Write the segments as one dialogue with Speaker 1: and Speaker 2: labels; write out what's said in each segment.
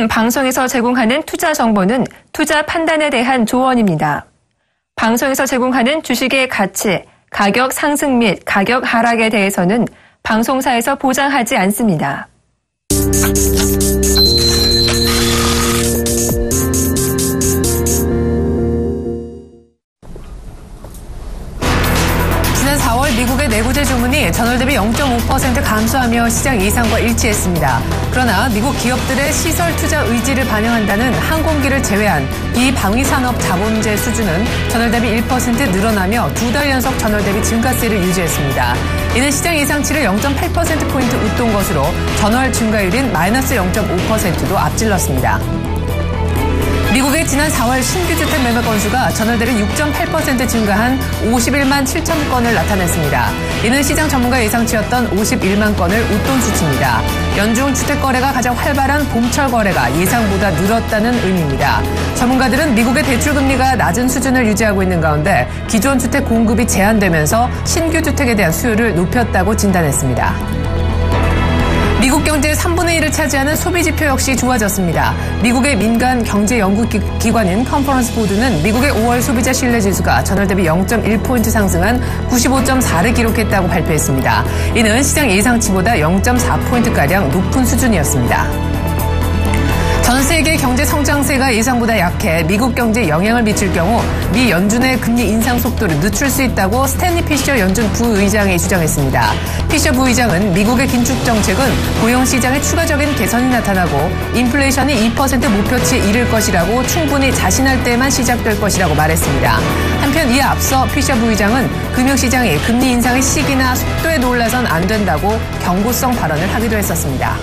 Speaker 1: 방송에서 제공하는 투자 정보는 투자 판단에 대한 조언입니다. 방송에서 제공하는 주식의 가치, 가격 상승 및 가격 하락에 대해서는 방송사에서 보장하지 않습니다.
Speaker 2: 지난 4월 미국의 내구재 주문이 전월 대비 0.5% 감소하며 시장 예상과 일치했습니다. 그러나 미국 기업들의 시설 투자 의지를 반영한다는 항공기를 제외한 비방위산업 자본재 수준은 전월 대비 1% 늘어나며 2달 연속 전월 대비 증가세를 유지했습니다. 이는 시장 예상치를 0.8%포인트 웃돈 것으로 전월 증가율인 마이너스 0.5%도 앞질렀습니다. 미국의 지난 4월 신규 주택 매매 건수가 전월 대비 6.8% 증가한 51만 7천 건을 나타냈습니다. 이는 시장 전문가 예상치였던 51만 건을 웃돈 수치입니다. 연중 주택 거래가 가장 활발한 봄철 거래가 예상보다 늘었다는 의미입니다. 전문가들은 미국의 대출 금리가 낮은 수준을 유지하고 있는 가운데 기존 주택 공급이 제한되면서 신규 주택에 대한 수요를 높였다고 진단했습니다. 미국 경제의 3분의 1을 차지하는 소비 지표 역시 좋아졌습니다. 미국의 민간 경제 연구기관인 컨퍼런스 보드는 미국의 5월 소비자 신뢰지수가 전월 대비 0.1포인트 상승한 95.4를 기록했다고 발표했습니다. 이는 시장 예상치보다 0.4포인트가량 높은 수준이었습니다. 전 세계 경제 성장세가 예상보다 약해 미국 경제에 영향을 미칠 경우 미 연준의 금리 인상 속도를 늦출 수 있다고 스탠리 피셔 연준 부의장이 주장했습니다. 피셔 부의장은 미국의 긴축 정책은 고용 시장에 추가적인 개선이 나타나고 인플레이션이 2% 목표치에 이를 것이라고 충분히 자신할 때만 시작될 것이라고 말했습니다. 한편 이에 앞서 피셔 부의장은 금융시장이 금리 인상의 시기나 속도에 놀라선 안 된다고 경고성 발언을 하기도 했었습니다.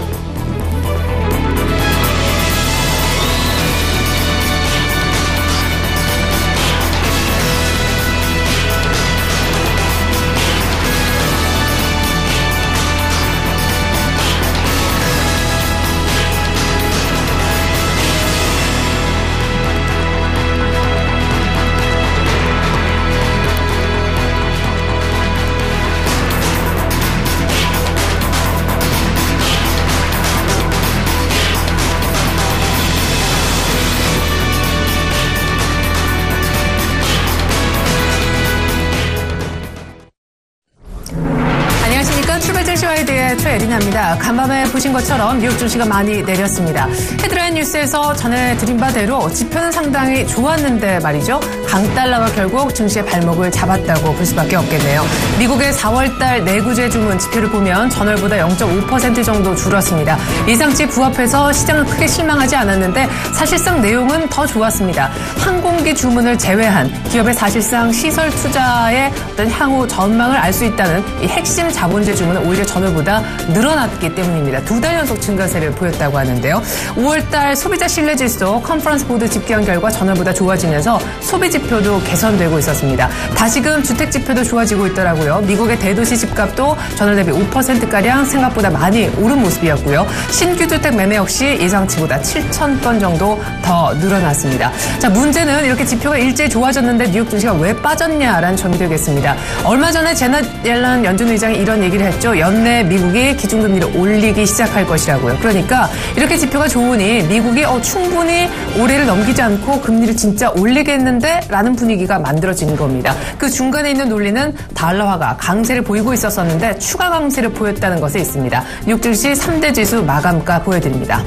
Speaker 2: 시와이드의 최예린입니다. 간밤에 보신 것처럼 뉴욕 증시가 많이 내렸습니다. 헤드라인 뉴스에서 전해드린 바대로 지표는 상당히 좋았는데 말이죠. 강달러가 결국 증시의 발목을 잡았다고 볼 수밖에 없겠네요. 미국의 4월달 내구재 주문 지표를 보면 전월보다 0.5% 정도 줄었습니다. 예상치 부합해서 시장은 크게 실망하지 않았는데 사실상 내용은 더 좋았습니다. 항공기 주문을 제외한 기업의 사실상 시설 투자의 어떤 향후 전망을 알 수 있다는 이 핵심 자본재 주문은 오히려 전월보다 늘어났기 때문입니다. 2달 연속 증가세를 보였다고 하는데요. 5월달 소비자 신뢰지수 컨퍼런스 보드 집계한 결과 전월보다 좋아지면서 소비 지표도 개선되고 있었습니다. 다시금 주택 지표도 좋아지고 있더라고요. 미국의 대도시 집값도 전월 대비 5%가량 생각보다 많이 오른 모습이었고요. 신규 주택 매매 역시 예상치보다 7천 건 정도 더 늘어났습니다. 자, 문제는 이렇게 지표가 일제히 좋아졌는데 뉴욕 증시가 왜 빠졌냐라는 점이 되겠습니다. 얼마 전에 제넷 옐런 연준 의장이 이런 얘기를 했죠. 연내 미국이 기준금리를 올리기 시작할 것이라고요. 그러니까 이렇게 지표가 좋으니 미국이 충분히 올해를 넘기지 않고 금리를 진짜 올리겠는데 라는 분위기가 만들어지는 겁니다. 그 중간에 있는 논리는 달러화가 강세를 보이고 있었는데 추가 강세를 보였다는 것에 있습니다. 뉴욕 증시 3대 지수 마감가 보여드립니다.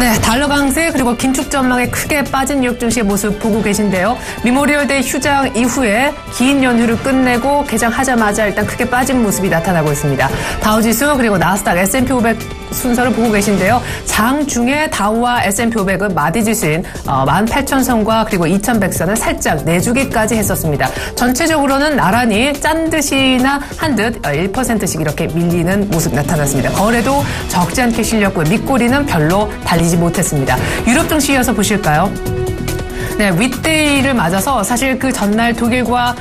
Speaker 2: 네, 달러 강세 그리고 긴축 전망에 크게 빠진 뉴욕 증시의 모습 보고 계신데요. 메모리얼데이 휴장 이후에 긴 연휴를 끝내고 개장하자마자 일단 크게 빠진 모습이 나타나고 있습니다. 다우지수 그리고 나스닥 S&P 500 순서를 보고 계신데요. 장 중에 다우와 S&P 500은 마디지수인 18,000선과 그리고 2,100선을 살짝 내주기까지 했었습니다. 전체적으로는 나란히 짠 듯이나 한 듯 1%씩 이렇게 밀리는 모습 나타났습니다. 거래도 적지 않게 실렸고요. 밑꼬리는 별로 달리지 못했습니다. 유럽 증시 이어서 보실까요? 네, 윗데이를 맞아서 사실 그 전날 독일과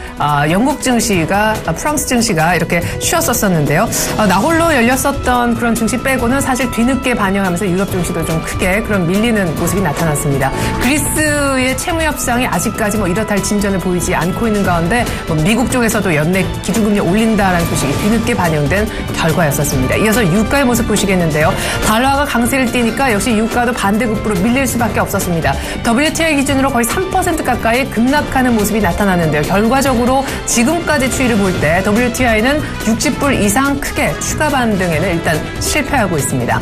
Speaker 2: 영국 증시가 프랑스 증시가 이렇게 쉬었었는데요. 나홀로 열렸었던 그런 증시 빼고는 사실 뒤늦게 반영하면서 유럽 증시도 좀 크게 그런 밀리는 모습이 나타났습니다. 그리스의 채무 협상이 아직까지 이렇다 할 진전을 보이지 않고 있는 가운데 미국 쪽에서도 연내 기준금리 올린다라는 소식이 뒤늦게 반영된 결과였었습니다. 이어서 유가의 모습 보시겠는데요. 달러가 강세를 띠니까 역시 유가도 반대급부로 밀릴 수밖에 없었습니다. WTI 기준으로 거의 3% 가까이 급락하는 모습이 나타났는데요. 결과적으로 지금까지 추이를 볼 때 WTI는 60불 이상 크게 추가 반등에는 일단 실패하고 있습니다.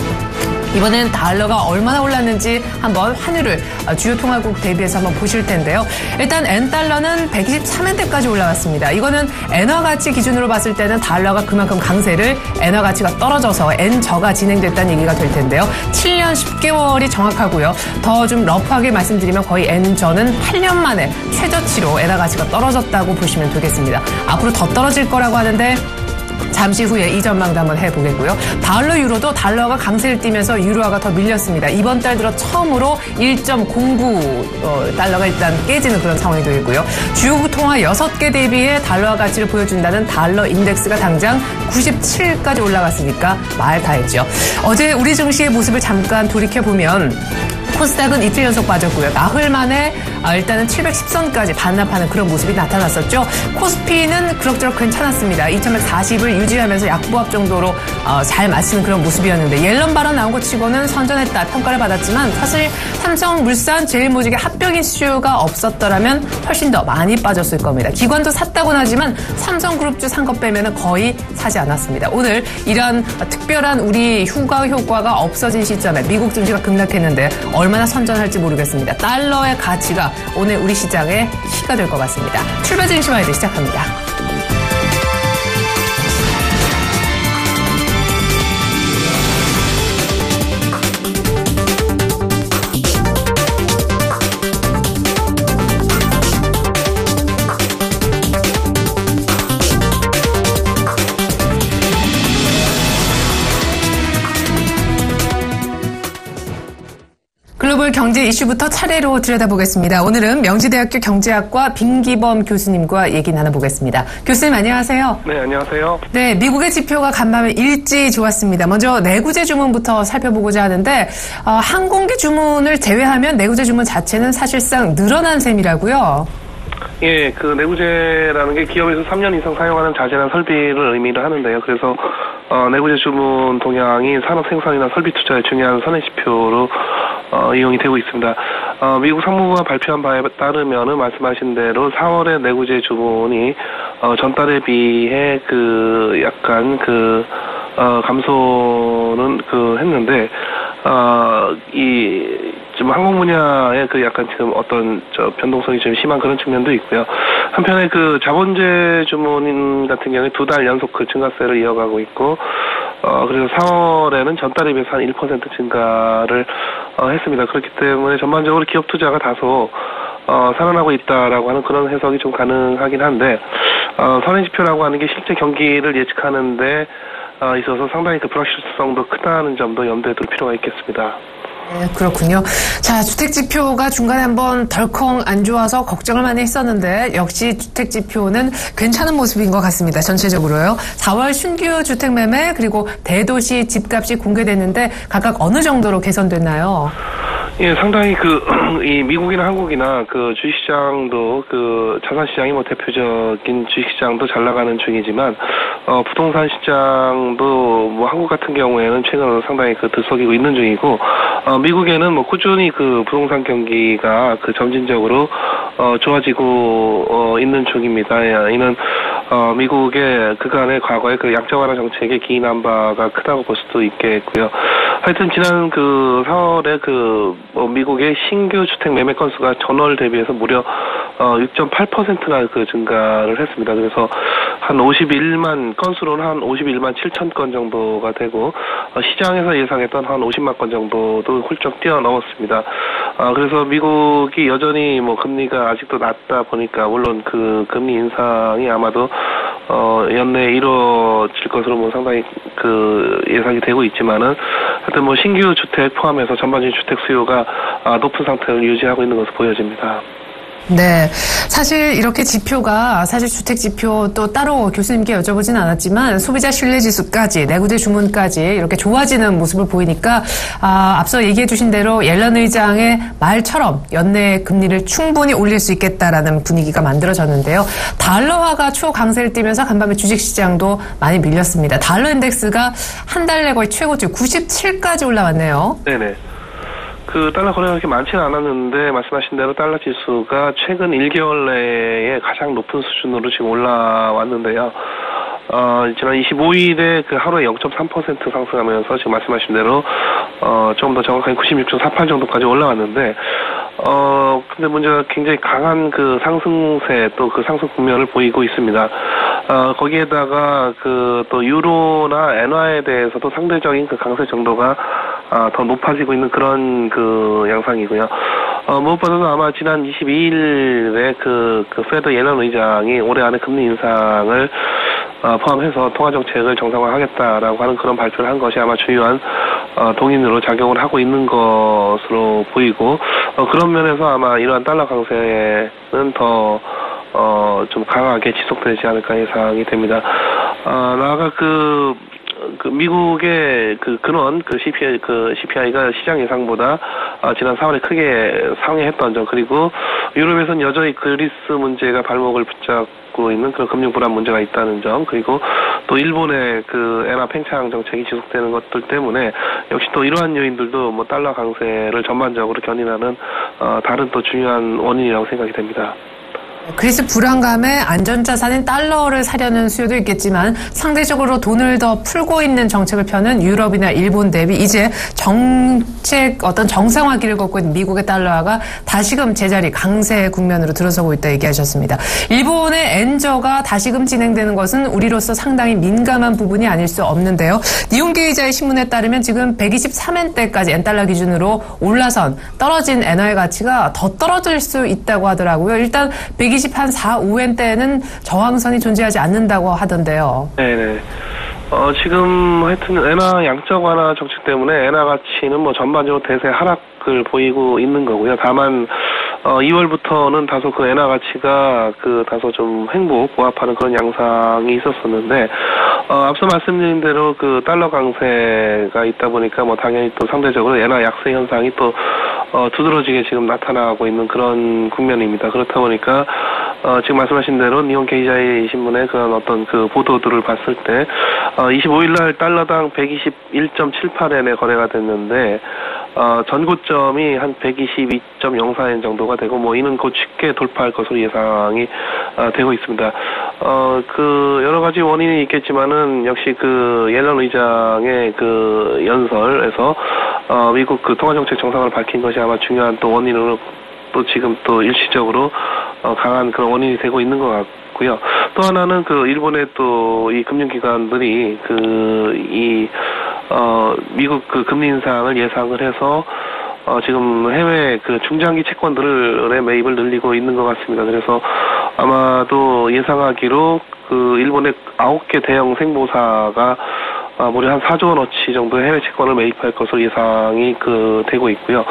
Speaker 2: 이번엔 달러가 얼마나 올랐는지 한번 환율을 주요 통화국 대비해서 한번 보실 텐데요. 일단 N달러는 123엔대까지 올라갔습니다. 이거는 엔화 가치 기준으로 봤을 때는 달러가 그만큼 강세를 엔화 가치가 떨어져서 N저가 진행됐다는 얘기가 될 텐데요. 7년 10개월이 정확하고요. 더 좀 러프하게 말씀드리면 거의 N저는 8년 만에 최저치로 엔화 가치가 떨어졌다고 보시면 되겠습니다. 앞으로 더 떨어질 거라고 하는데 잠시 후에 이 전망도 한번 해보겠고요. 달러 유로도 달러가 강세를 띠면서 유로화가 더 밀렸습니다. 이번 달 들어 처음으로 1.09 달러가 일단 깨지는 그런 상황이 되고요. 주요 통화 6개 대비해 달러화 가치를 보여준다는 달러 인덱스가 당장 97까지 올라갔으니까 말 다 했죠. 어제 우리 증시의 모습을 잠깐 돌이켜보면 코스닥은 이틀 연속 빠졌고요. 나흘 만에 일단은 710선까지 반납하는 그런 모습이 나타났었죠. 코스피는 그럭저럭 괜찮았습니다. 2140을 유지하면서 약보합 정도로 잘 맞추는 그런 모습이었는데 옐런 발언 나온 것 치고는 선전했다 평가를 받았지만 사실 삼성물산 제일모직의 합병 이슈가 없었더라면 훨씬 더 많이 빠졌을 겁니다. 기관도 샀다고는 하지만 삼성그룹주 산 것 빼면 거의 사지 않았습니다. 오늘 이런 특별한 우리 휴가 효과가 없어진 시점에 미국 증시가 급락했는데 얼마나 선전할지 모르겠습니다. 달러의 가치가 오늘 우리 시장의 키가 될 것 같습니다. 출발 증시와 이제 시작합니다. 글로벌 경제 이슈부터 차례로 들여다보겠습니다. 오늘은 명지대학교 경제학과 빈기범 교수님과 얘기 나눠보겠습니다. 교수님 안녕하세요.
Speaker 3: 네, 안녕하세요.
Speaker 2: 네, 미국의 지표가 간밤에 일찍 좋았습니다. 먼저 내구재 주문부터 살펴보고자 하는데 항공기 주문을 제외하면 내구재 주문 자체는 사실상 늘어난 셈이라고요.
Speaker 3: 예, 그 내구재라는 게 기업에서 3년 이상 사용하는 자재나 설비를 의미를 하는데요. 그래서 내구재 주문 동향이 산업 생산이나 설비 투자에 중요한 선행지표로 이용이 되고 있습니다. 미국 상무부가 발표한 바에 따르면은 말씀하신 대로 4월에 내구재 주문이 전달에 비해 약간 감소는 했는데 좀 항공 분야의 약간 지금 어떤 변동성이 좀 심한 그런 측면도 있고요. 한편에 자본재 주문 같은 경우에 2달 연속 증가세를 이어가고 있고, 그래서 4월에는 전달에 비해서 한 1% 증가를 했습니다. 그렇기 때문에 전반적으로 기업 투자가 다소 살아나고 있다라고 하는 그런 해석이 좀 가능하긴 한데, 선행지표라고 하는 게 실제 경기를 예측하는데 있어서 상당히 불확실성도 크다는 점도 염두에 둘 필요가 있겠습니다.
Speaker 2: 네, 그렇군요. 자, 주택지표가 중간에 한번 덜컹 안 좋아서 걱정을 많이 했었는데 역시 주택지표는 괜찮은 모습인 것 같습니다. 전체적으로요. 4월 신규 주택매매 그리고 대도시 집값이 공개됐는데 각각 어느 정도로 개선됐나요?
Speaker 3: 예, 상당히 이 미국이나 한국이나 주식시장도 자산시장이 대표적인 주식시장도 잘 나가는 중이지만, 부동산 시장도 한국 같은 경우에는 최근으로 상당히 들썩이고 있는 중이고, 미국에는 꾸준히 부동산 경기가 점진적으로 좋아지고 있는 중입니다. 이는 미국의 그간의 과거의 양적 완화 정책에 기인한 바가 크다고 볼 수도 있겠고요. 하여튼 지난 4월에 미국의 신규 주택 매매 건수가 전월 대비해서 무려 6.8%나 증가를 했습니다. 그래서 한 51만 건수로는 한 51만 7천 건 정도가 되고, 시장에서 예상했던 한 50만 건 정도도 훌쩍 뛰어넘었습니다. 그래서 미국이 여전히 금리가 아직도 낮다 보니까, 물론 금리 인상이 아마도 연내에 이루어질 것으로 상당히 예상이 되고 있지만은, 하여튼 신규 주택 포함해서 전반적인 주택 수요가 높은 상태를 유지하고 있는 것으로 보여집니다.
Speaker 2: 네. 사실 이렇게 지표가 사실 주택 지표 또 따로 교수님께 여쭤보진 않았지만 소비자 신뢰 지수까지 내구재 주문까지 이렇게 좋아지는 모습을 보이니까 앞서 얘기해 주신 대로 옐런 의장의 말처럼 연내 금리를 충분히 올릴 수 있겠다라는 분위기가 만들어졌는데요. 달러화가 추후 강세를 띠면서 간밤에 주식시장도 많이 밀렸습니다. 달러 인덱스가 한 달 내 거의 최고치 97까지 올라왔네요.
Speaker 3: 네네. 그 달러 거래가 그렇게 많지는 않았는데 말씀하신 대로 달러 지수가 최근 1개월 내에 가장 높은 수준으로 지금 올라왔는데요. 지난 25일에 그 하루에 0.3% 상승하면서 지금 말씀하신 대로 좀 더 정확하게 96.48 정도까지 올라왔는데 근데 문제가 굉장히 강한 그 상승세 또 그 상승 국면을 보이고 있습니다. 거기에다가 그 또 유로나 엔화에 대해서도 상대적인 그 강세 정도가 더 높아지고 있는 그런 그 양상이고요. 무엇보다도 아마 지난 22일에 그 페드 옐런 의장이 올해 안에 금리 인상을 포함해서 통화정책을 정상화하겠다라고 하는 그런 발표를 한 것이 아마 중요한 동인으로 작용을 하고 있는 것으로 보이고 그런 면에서 아마 이러한 달러 강세는 더 좀 강하게 지속되지 않을까 예상이 됩니다. 나아가 그 미국의 그 근원 CPI가 시장 예상보다 지난 4월에 크게 상회했던 점 그리고 유럽에서는 여전히 그리스 문제가 발목을 붙잡고 있는 그런 금융 불안 문제가 있다는 점 그리고 또 일본의 그 엔화 팽창 정책이 지속되는 것들 때문에 역시 또 이러한 요인들도 뭐 달러 강세를 전반적으로 견인하는 다른 또 중요한 원인이라고 생각이 됩니다.
Speaker 2: 그리스 불안감에 안전자산인 달러를 사려는 수요도 있겠지만 상대적으로 돈을 더 풀고 있는 정책을 펴는 유럽이나 일본 대비 이제 정책 어떤 정상화기를 걷고 있는 미국의 달러화가 다시금 제자리 강세 국면으로 들어서고 있다 얘기하셨습니다. 일본의 엔저가 다시금 진행되는 것은 우리로서 상당히 민감한 부분이 아닐 수 없는데요. 니혼기 기자의 신문에 따르면 지금 123엔대까지 엔달러 기준으로 올라선 떨어진 엔화의 가치가 더 떨어질 수 있다고 하더라고요. 일단 120한 4, 5엔대는 저항선이 존재하지 않는다고 하던데요.
Speaker 3: 네네. 지금 하여튼 엔화 양적 완화 정책 때문에 엔화 가치는 뭐 전반적으로 대세 하락을 보이고 있는 거고요. 다만 2월부터는 다소 그 엔화 가치가 그 다소 좀 횡보 부합하는 그런 양상이 있었었는데 앞서 말씀드린 대로 그 달러 강세가 있다 보니까 뭐 당연히 또 상대적으로 엔화 약세 현상이 또 두드러지게 지금 나타나고 있는 그런 국면입니다. 그렇다 보니까 지금 말씀하신 대로 니혼 게이자이 신문의 그런 어떤 그 보도들을 봤을 때 25일날 달러당 121.78엔에 거래가 됐는데 전고점이 한 122.04엔 정도가 되고 뭐 이는 곧 쉽게 돌파할 것으로 예상이 되고 있습니다. 그 여러 가지 원인이 있겠지만은 역시 그 옐런 의장의 그 연설에서 미국 그 통화정책 정상을 밝힌 것이 아마 중요한 또 원인으로 또 지금 또 일시적으로 강한 그런 원인이 되고 있는 것 같고요. 또 하나는 그 일본의 또 이 금융기관들이 미국 그 금리 인상을 예상을 해서 지금 해외 그 중장기 채권들의 매입을 늘리고 있는 것 같습니다. 그래서 아마도 예상하기로 그 일본의 9개 대형 생보사가 무려 한 4조 원어치 정도의 해외 채권을 매입할 것으로 예상이 되고 있고요.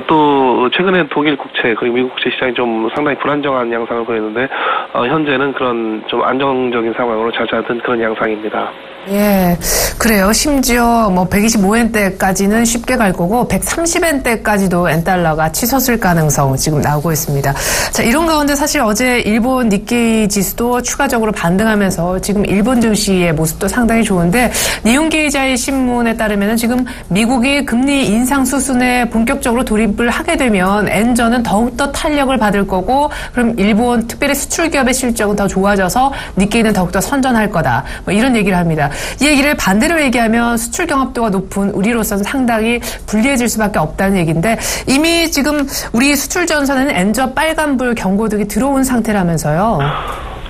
Speaker 3: 또 최근에 독일 국채 그리고 미국 국채 시장이 좀 상당히 불안정한 양상을 보이는데 현재는 그런 좀 안정적인 상황으로 잦아든 그런 양상입니다.
Speaker 2: 예, 그래요. 심지어 뭐 125엔대까지는 쉽게 갈 거고 130엔대까지도 엔달러가 치솟을 가능성 지금 나오고 있습니다. 자, 이런 가운데 사실 어제 일본 니케이 지수도 추가적으로 반등하면서 지금 일본 증시의 모습도 상당히 좋은데 니혼기 기자의 신문에 따르면 지금 미국이 금리 인상 수순에 본격적으로 돌입을 하게 되면 엔저는 더욱더 탄력을 받을 거고 그럼 일본 특별히 수출 기업의 실적은 더 좋아져서 니케이는 더욱더 선전할 거다. 뭐 이런 얘기를 합니다. 이 얘기를 반대로 얘기하면 수출 경합도가 높은 우리로서는 상당히 불리해질 수밖에 없다는 얘기인데 이미 지금 우리 수출 전선에는 엔저 빨간불 경고등이 들어온 상태라면서요.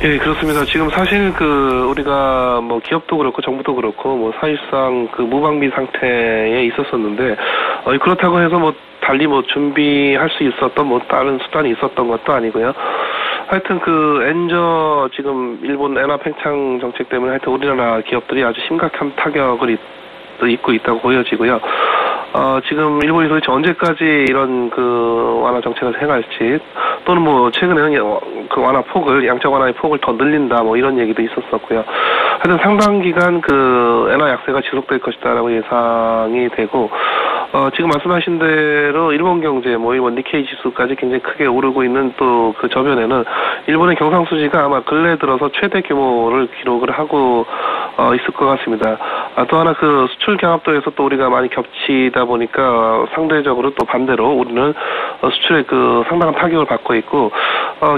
Speaker 3: 예, 그렇습니다. 지금 사실 우리가 뭐 기업도 그렇고 정부도 그렇고 뭐 사실상 무방비 상태에 있었었는데 그렇다고 해서 뭐 달리 뭐 준비할 수 있었던 뭐 다른 수단이 있었던 것도 아니고요. 하여튼 엔저 지금 일본 엔화 팽창 정책 때문에 하여튼 우리나라 기업들이 아주 심각한 타격을 입고 있다고 보여지고요. 지금 일본이 도대체 언제까지 이런 그 완화 정책을 해갈지, 또는 뭐 최근에는 그 완화 폭을, 양적 완화의 폭을 더 늘린다, 뭐 이런 얘기도 있었었고요. 하여튼 상당 기간 그 엔화 약세가 지속될 것이다라고 예상이 되고, 지금 말씀하신 대로 일본 경제, 뭐 일본 니케이 지수까지 굉장히 크게 오르고 있는 또 그 저변에는 일본의 경상수지가 아마 근래 들어서 최대 규모를 기록을 하고 있을 것 같습니다. 또 하나 그 수출 경합도에서 또 우리가 많이 겹치다 보니까 상대적으로 또 반대로 우리는 수출에 그 상당한 타격을 받고 있고,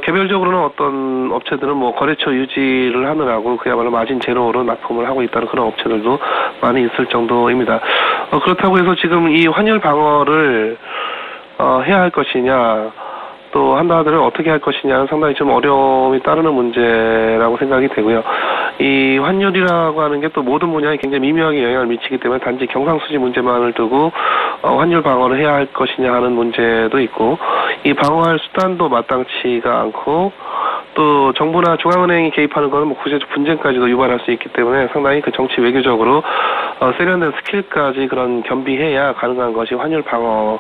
Speaker 3: 개별적으로는 어떤 업체들은 뭐 거래처 유지를 하느라고 그야말로 마진 제로로 납품을 하고 있다는 그런 업체들도 많이 있을 정도입니다. 그렇다고 해서 지금 이 환율 방어를 해야 할 것이냐, 또 한다 하더라도 어떻게 할 것이냐는 상당히 좀 어려움이 따르는 문제라고 생각이 되고요. 이 환율이라고 하는 게 또 모든 분야에 굉장히 미묘하게 영향을 미치기 때문에 단지 경상수지 문제만을 두고 환율 방어를 해야 할 것이냐 하는 문제도 있고, 이 방어할 수단도 마땅치가 않고, 또 정부나 중앙은행이 개입하는 것은 뭐 구체적 분쟁까지도 유발할 수 있기 때문에 상당히 그 정치 외교적으로 세련된 스킬까지 그런 겸비해야 가능한 것이 환율 방어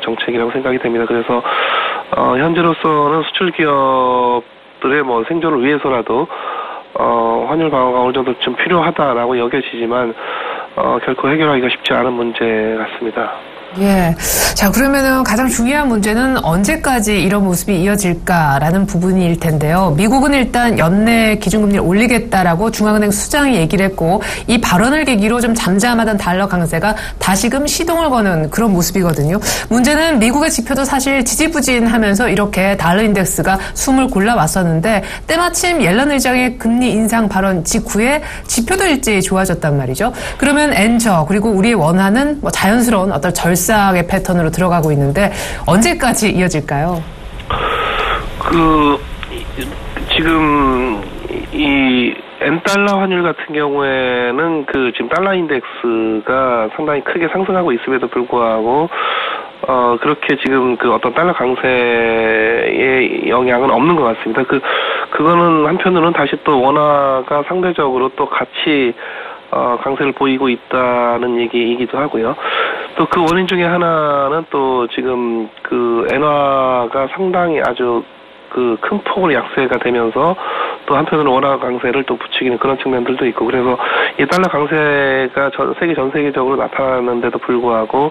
Speaker 3: 정책이라고 생각이 됩니다. 그래서 현재로서는 수출 기업들의 뭐 생존을 위해서라도 환율 방어가 어느 정도 좀 필요하다라고 여겨지지만 결코 해결하기가 쉽지 않은 문제 같습니다.
Speaker 2: 예. 자, 그러면은 가장 중요한 문제는 언제까지 이런 모습이 이어질까라는 부분일 텐데요. 미국은 일단 연내 기준금리를 올리겠다라고 중앙은행 수장이 얘기를 했고, 이 발언을 계기로 좀 잠잠하던 달러 강세가 다시금 시동을 거는 그런 모습이거든요. 문제는 미국의 지표도 사실 지지부진하면서 이렇게 달러 인덱스가 숨을 골라왔었는데, 때마침 옐런 의장의 금리 인상 발언 직후에 지표도 일제히 좋아졌단 말이죠. 그러면 엔저, 그리고 우리의 원화는 뭐 자연스러운 어떤 절상의 패턴으로 들어가고 있는데 언제까지 이어질까요?
Speaker 3: 지금 이 엔달러 환율 같은 경우에는 그 지금 달러 인덱스가 상당히 크게 상승하고 있음에도 불구하고 그렇게 지금 그 어떤 달러 강세의 영향은 없는 것 같습니다. 그거는 한편으로는 다시 또 원화가 상대적으로 또 같이 강세를 보이고 있다는 얘기이기도 하고요. 또 그 원인 중에 하나는 또 지금 그 엔화가 상당히 아주 그 큰 폭으로 약세가 되면서 또 한편으로 원화 강세를 또 부추기는 그런 측면들도 있고, 그래서 이 달러 강세가 전 세계적으로 나타나는데도 불구하고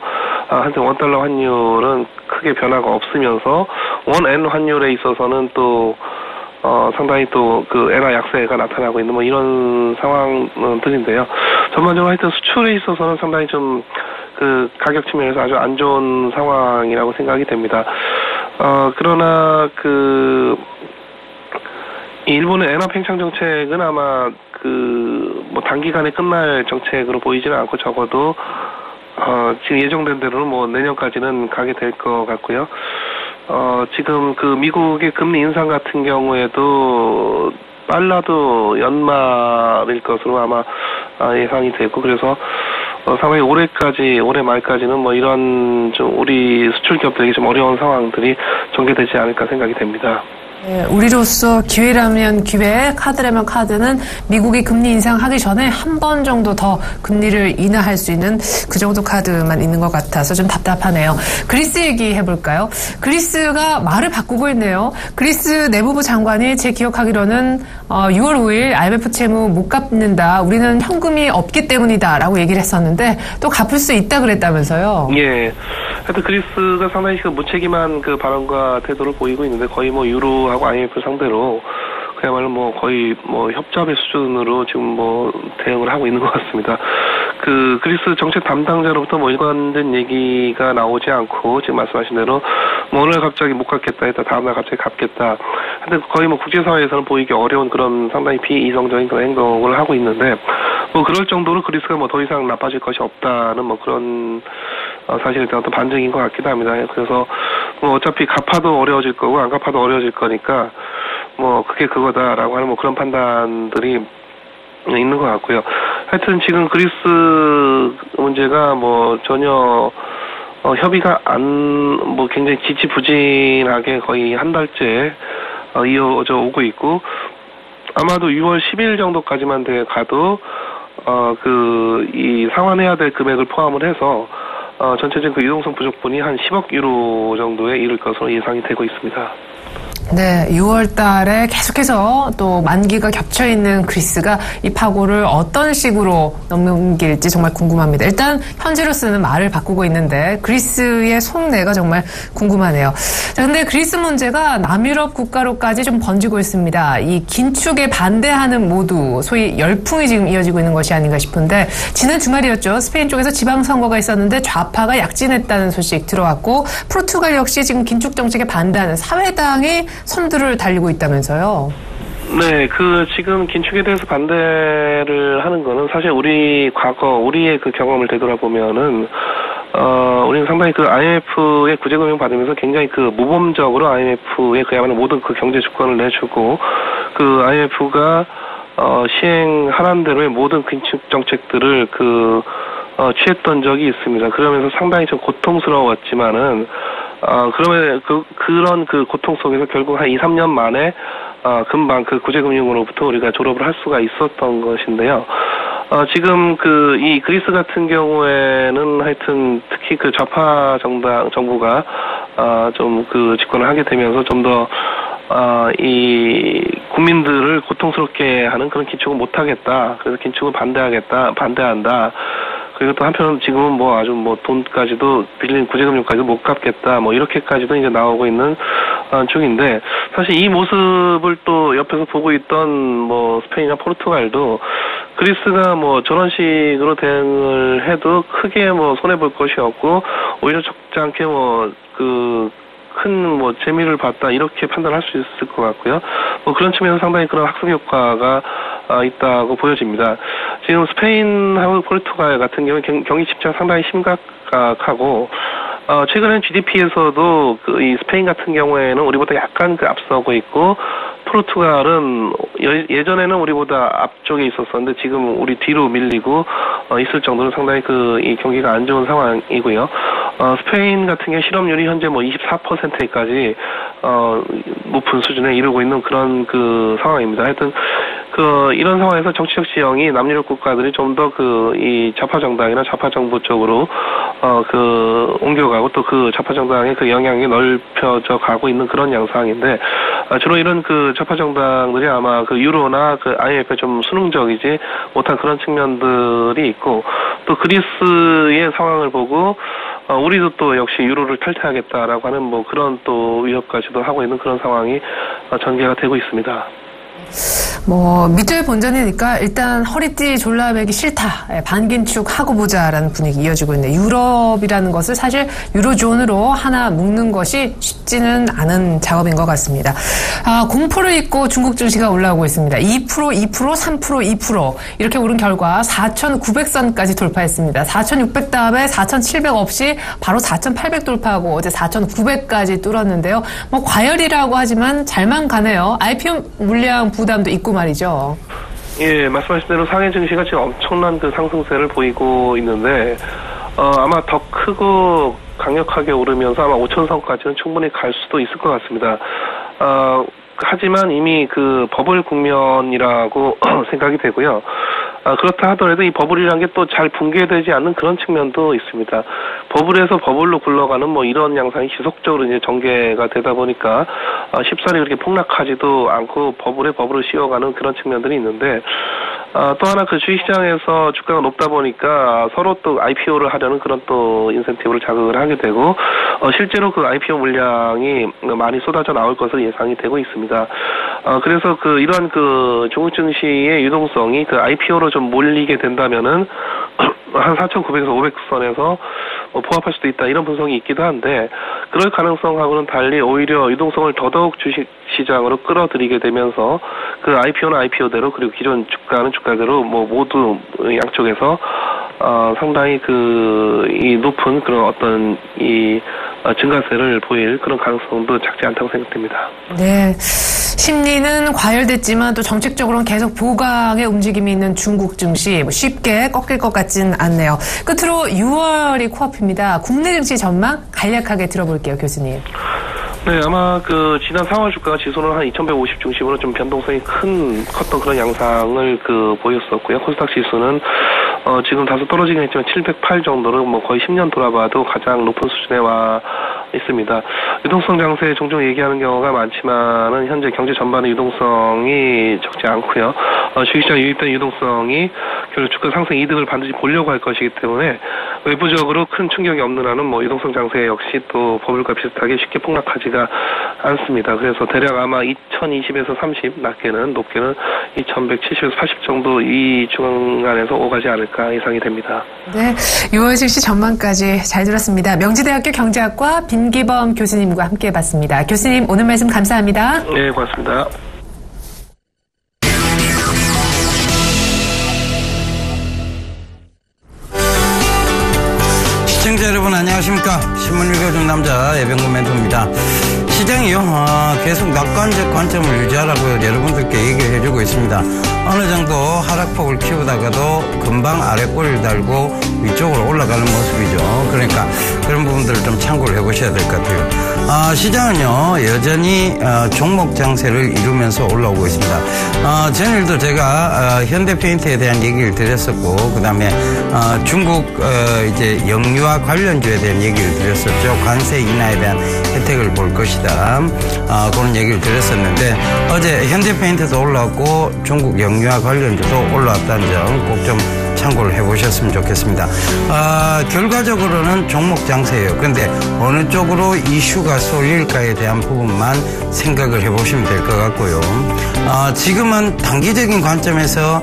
Speaker 3: 한편 원달러 환율은 크게 변화가 없으면서 원엔 환율에 있어서는 또 상당히 또 그 엔화 약세가 나타나고 있는 뭐 이런 상황들인데요. 전반적으로 하여튼 수출에 있어서는 상당히 좀 그 가격 측면에서 아주 안 좋은 상황이라고 생각이 됩니다. 그러나 이 일본의 엔화 팽창 정책은 아마 뭐 단기간에 끝날 정책으로 보이지는 않고, 적어도 지금 예정된 대로는 뭐 내년까지는 가게 될 것 같고요. 지금 그 미국의 금리 인상 같은 경우에도 빨라도 연말일 것으로 아마 예상이 되고, 그래서 상당히 올해 말까지는 뭐 이런 좀 우리 수출 기업들에게 좀 어려운 상황들이 전개되지 않을까 생각이 됩니다.
Speaker 2: 네, 우리로서 기회라면 기회, 카드라면 카드는 미국이 금리 인상하기 전에 한 번 정도 더 금리를 인하할 수 있는 그 정도 카드만 있는 것 같아서 좀 답답하네요. 그리스 얘기해볼까요? 그리스가 말을 바꾸고 있네요. 그리스 내무부 장관이 제 기억하기로는 6월 5일 IMF 채무 못 갚는다, 우리는 현금이 없기 때문이다 라고 얘기를 했었는데 또 갚을 수 있다 그랬다면서요.
Speaker 3: 예. 하여튼 그리스가 상당히 그 무책임한 그 발언과 태도를 보이고 있는데, 거의 뭐 유로하고 IMF 상대로 그야말로 뭐 거의 뭐 협잡의 수준으로 지금 뭐 대응을 하고 있는 것 같습니다. 그 그리스 정책 담당자로부터 뭐 일관된 얘기가 나오지 않고, 지금 말씀하신 대로 뭐 오늘 갑자기 못 갚겠다 했다 다음날 갑자기 갚겠다. 근데 거의 뭐 국제사회에서는 보이기 어려운 그런 상당히 비이성적인 그런 행동을 하고 있는데, 뭐 그럴 정도로 그리스가 뭐 더 이상 나빠질 것이 없다는 뭐 그런 사실에 대한 어떤 반증인 것 같기도 합니다. 그래서 뭐 어차피 갚아도 어려워질 거고 안 갚아도 어려워질 거니까 뭐 그게 그거다라고 하는 뭐 그런 판단들이 있는 것 같고요. 하여튼 지금 그리스 문제가 뭐 전혀 협의가 뭐 굉장히 지지부진하게 거의 한 달째 이어져 오고 있고, 아마도 6월 10일 정도까지만 가도 이 상환해야 될 금액을 포함을 해서 전체적인 그 유동성 부족분이 한 10억 유로 정도에 이를 것으로 예상이 되고 있습니다.
Speaker 2: 네, 6월 달에 계속해서 또 만기가 겹쳐 있는 그리스가 이 파고를 어떤 식으로 넘길지 정말 궁금합니다. 일단 현재로서는 말을 바꾸고 있는데 그리스의 속내가 정말 궁금하네요. 자, 근데 그리스 문제가 남유럽 국가로까지 좀 번지고 있습니다. 이 긴축에 반대하는 모두 소위 열풍이 지금 이어지고 있는 것이 아닌가 싶은데 지난 주말이었죠. 스페인 쪽에서 지방선거가 있었는데 좌파가 약진했다는 소식 들어왔고 포르투갈 역시 지금 긴축 정책에 반대하는 사회당이 선두를 달리고 있다면서요?
Speaker 3: 네, 지금 긴축에 대해서 반대를 하는 거는 사실 우리의 그 경험을 되돌아보면은, 우리는 상당히 그 IMF의 구제금융 받으면서 굉장히 그 모범적으로 IMF에 그야말로 모든 그 경제 주권을 내주고, 그 IMF가, 시행하라는 대로의 모든 긴축 정책들을 취했던 적이 있습니다. 그러면서 상당히 좀 고통스러웠지만은, 그러면 그런 고통 속에서 결국 한 2, 3년 만에, 금방 그 구제금융으로부터 우리가 졸업을 할 수가 있었던 것인데요. 지금 이 그리스 같은 경우에는 하여튼 특히 그 좌파 정부가, 좀 집권을 하게 되면서 좀 더, 이 국민들을 고통스럽게 하는 그런 긴축은 못하겠다. 그래서 긴축을 반대한다. 그리고 또 한편으로는 지금은 아주 돈까지도 빌린 구제금융까지도 못 갚겠다. 이렇게까지도 이제 나오고 있는 중인데 사실 이 모습을 또 옆에서 보고 있던 스페인이나 포르투갈도 그리스가 저런 식으로 대응을 해도 크게 손해볼 것이 없고 오히려 적지 않게 큰 재미를 봤다 이렇게 판단할 수 있을 것 같고요. 그런 측면에서 상당히 그런 학습 효과가 있다고 보여집니다. 지금 스페인하고 포르투갈 같은 경우에 경기 침체가 상당히 심각하고 최근엔 GDP에서도 이 스페인 같은 경우에는 우리보다 약간 앞서고 있고 포르투갈은 예전에는 우리보다 앞쪽에 있었었는데 지금 우리 뒤로 밀리고 있을 정도로 상당히 이 경기가 안 좋은 상황이고요. 스페인 같은 경우 실업률이 현재 24%까지 높은 수준에 이르고 있는 그런 상황입니다. 하여튼 이런 상황에서 정치적 지형이 남유럽 국가들이 좀 더 이 좌파 정당이나 좌파 정부 쪽으로 옮겨가고 또 좌파 정당의 영향이 넓혀져 가고 있는 그런 양상인데 주로 이런 좌파 정당들이 아마 유로나 IMF에 좀 수능적이지 못한 그런 측면들이 있고 또 그리스의 상황을 보고 우리도 또 역시 유로를 탈퇴하겠다라고 하는 그런 또 위협까지도 하고 있는 그런 상황이 전개가 되고 있습니다.
Speaker 2: 밑줄 본전이니까 일단 허리띠 졸라매기 싫다. 반긴축 하고 보자라는 분위기 이어지고 있는데 유럽이라는 것을 사실 유로존으로 하나 묶는 것이 쉽지는 않은 작업인 것 같습니다. 공포를 잊고 중국 증시가 올라오고 있습니다. 2%, 3%, 2% 이렇게 오른 결과 4,900선까지 돌파했습니다. 4,600 다음에 4,700 없이 바로 4,800 돌파하고 어제 4,900까지 뚫었는데요. 과열이라고 하지만 잘만 가네요. IPO 물량 부담도 있고 말이죠.
Speaker 3: 예, 말씀하신 대로 상해 증시가 지금 엄청난 상승세를 보이고 있는데 아마 더 크고 강력하게 오르면서 아마 5,000선까지는 충분히 갈 수도 있을 것 같습니다. 하지만 이미 버블 국면이라고 생각이 되고요. 그렇다 하더라도 이 버블이라는 게 또 잘 붕괴되지 않는 그런 측면도 있습니다. 버블에서 버블로 굴러가는 이런 양상이 지속적으로 이제 전개가 되다 보니까 쉽사리 그렇게 폭락하지도 않고 버블에 버블을 씌워가는 그런 측면들이 있는데 또 하나 주식시장에서 주가가 높다 보니까 서로 또 IPO를 하려는 그런 또 인센티브를 자극을 하게 되고 실제로 IPO 물량이 많이 쏟아져 나올 것으로 예상이 되고 있습니다. 그래서 이러한 중국 증시의 유동성이 IPO로 좀 몰리게 된다면은 한 4,900에서 500선에서 포함할 수도 있다 이런 분석이 있기도 한데 그럴 가능성하고는 달리 오히려 유동성을 더더욱 주식시장으로 끌어들이게 되면서 IPO는 IPO대로 그리고 기존 주가는 주가대로 모두 양쪽에서 상당히 이 높은 그런 어떤 증가세를 보일 그런 가능성도 작지 않다고 생각됩니다.
Speaker 2: 네. 심리는 과열됐지만 또 정책적으로는 계속 보강의 움직임이 있는 중국 증시 쉽게 꺾일 것 같진 않네요. 끝으로 6월이 코앞입니다. 국내 증시 전망 간략하게 들어볼게요, 교수님.
Speaker 3: 네, 아마 지난 4월 주가 지수는 한 2150 중심으로 좀 변동성이 컸던 그런 양상을 보였었고요. 코스닥 지수는 지금 다소 떨어지긴 했지만 708 정도로 거의 10년 돌아봐도 가장 높은 수준에 와 있습니다. 유동성 장세 종종 얘기하는 경우가 많지만은 현재 경제 전반의 유동성이 적지 않고요. 주식시장 유입된 유동성이 결국 주가 상승 이득을 반드시 보려고 할 것이기 때문에 외부적으로 큰 충격이 없는 한은 유동성 장세 역시 또 버블과 비슷하게 쉽게 폭락하지가 않습니다. 그래서 대략 아마 2020에서 30, 높게는 2170에서 80 정도 이 중간에서 오가지 않을까 예상이 됩니다.
Speaker 2: 네, 6월 증시 전망까지 잘 들었습니다. 명지대학교 경제학과 빈기범 교수님과 함께 해봤습니다. 교수님 오늘 말씀 감사합니다.
Speaker 3: 네, 고맙습니다.
Speaker 4: 시청자 여러분 안녕하십니까. 신문 읽어준 남자 예병구 멘토입니다. 시장이요 계속 낙관적 관점을 유지하라고 여러분들께 얘기를 해주고 있습니다. 어느 정도 하락폭을 키우다가도 금방 아래 꼬리를 달고 위쪽으로 올라가는 모습이죠. 그러니까 그런 부분들을 좀 참고를 해보셔야 될 것 같아요. 시장은요 여전히 종목 장세를 이루면서 올라오고 있습니다. 전일도 제가 현대페인트에 대한 얘기를 드렸었고, 그 다음에 중국 이제 영유아 관련주에 대한 얘기를 드렸었죠. 관세 인하에 대한 혜택을 볼 것이다. 그런 얘기를 드렸었는데 어제 현대페인트도 올라왔고 중국 영유아 관련주도 올라왔다는 점 꼭 좀 참고를 해보셨으면 좋겠습니다. 결과적으로는 종목 장세예요. 그런데 어느 쪽으로 이슈가 쏠릴까에 대한 부분만 생각을 해보시면 될 것 같고요. 지금은 단기적인 관점에서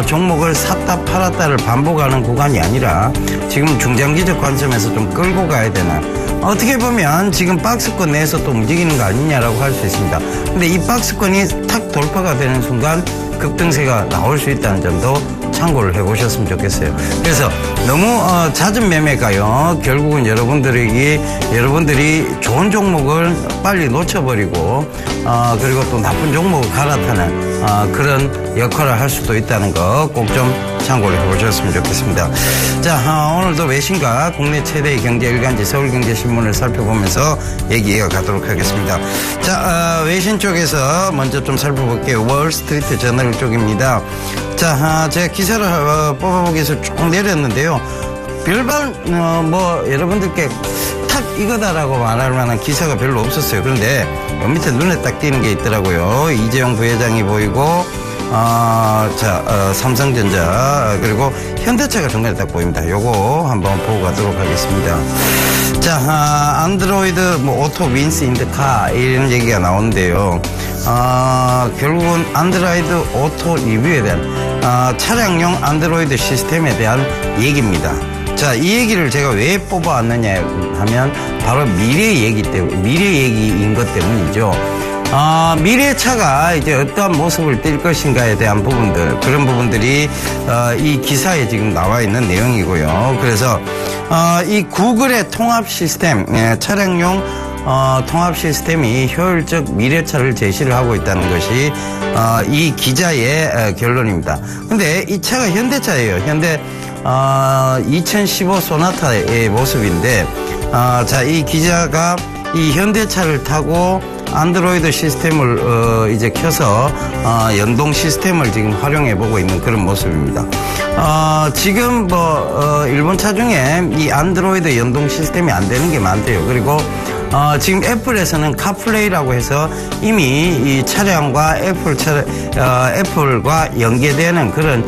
Speaker 4: 종목을 샀다 팔았다를 반복하는 구간이 아니라 지금 중장기적 관점에서 좀 끌고 가야 되나. 어떻게 보면 지금 박스권 내에서 또 움직이는 거 아니냐라고 할 수 있습니다. 근데 이 박스권이 탁 돌파가 되는 순간 급등세가 나올 수 있다는 점도 참고를 해보셨으면 좋겠어요. 그래서 너무 잦은 매매가요 결국은 여러분들이 좋은 종목을 빨리 놓쳐버리고 그리고 또 나쁜 종목을 갈아타는 그런 역할을 할 수도 있다는 거 꼭 좀 참고를 해보셨으면 좋겠습니다. 자, 오늘도 외신과 국내 최대의 경제 일간지 서울경제신문을 살펴보면서 얘기 이어가도록 하겠습니다. 자, 외신 쪽에서 먼저 좀 살펴볼게요. 월스트리트 저널 쪽입니다. 자, 제가 기사를 뽑아보기 위해서 쭉 내렸는데요. 별반 여러분들께 탁 이거다라고 말할 만한 기사가 별로 없었어요. 그런데 밑에 눈에 딱 띄는 게 있더라고요. 이재용 부회장이 보이고 삼성전자 그리고 현대차가 중간에 딱 보입니다. 요거 한번 보고 가도록 하겠습니다. 자, 안드로이드 오토 윈스 인더카 이런 얘기가 나오는데요. 결국은 안드로이드 오토 리뷰에 대한 차량용 안드로이드 시스템에 대한 얘기입니다. 자, 이 얘기를 제가 왜 뽑아왔느냐 하면 바로 미래 얘기인 것 때문이죠. 미래 차가 이제 어떠한 모습을 띌 것인가에 대한 부분들, 그런 부분들이 이 기사에 지금 나와 있는 내용이고요. 그래서 이 구글의 통합 시스템, 차량용 통합 시스템이 효율적 미래차를 제시를 하고 있다는 것이 이 기자의 결론입니다. 근데 이 차가 현대차예요. 현대 2015 소나타의 모습인데, 자, 이 기자가 이 현대차를 타고 안드로이드 시스템을 이제 켜서 연동 시스템을 지금 활용해 보고 있는 그런 모습입니다. 지금 일본 차 중에 이 안드로이드 연동 시스템이 안 되는 게 많대요. 그리고 지금 애플에서는 카플레이라고 해서 이미 이 차량과 애플과 연계되는 그런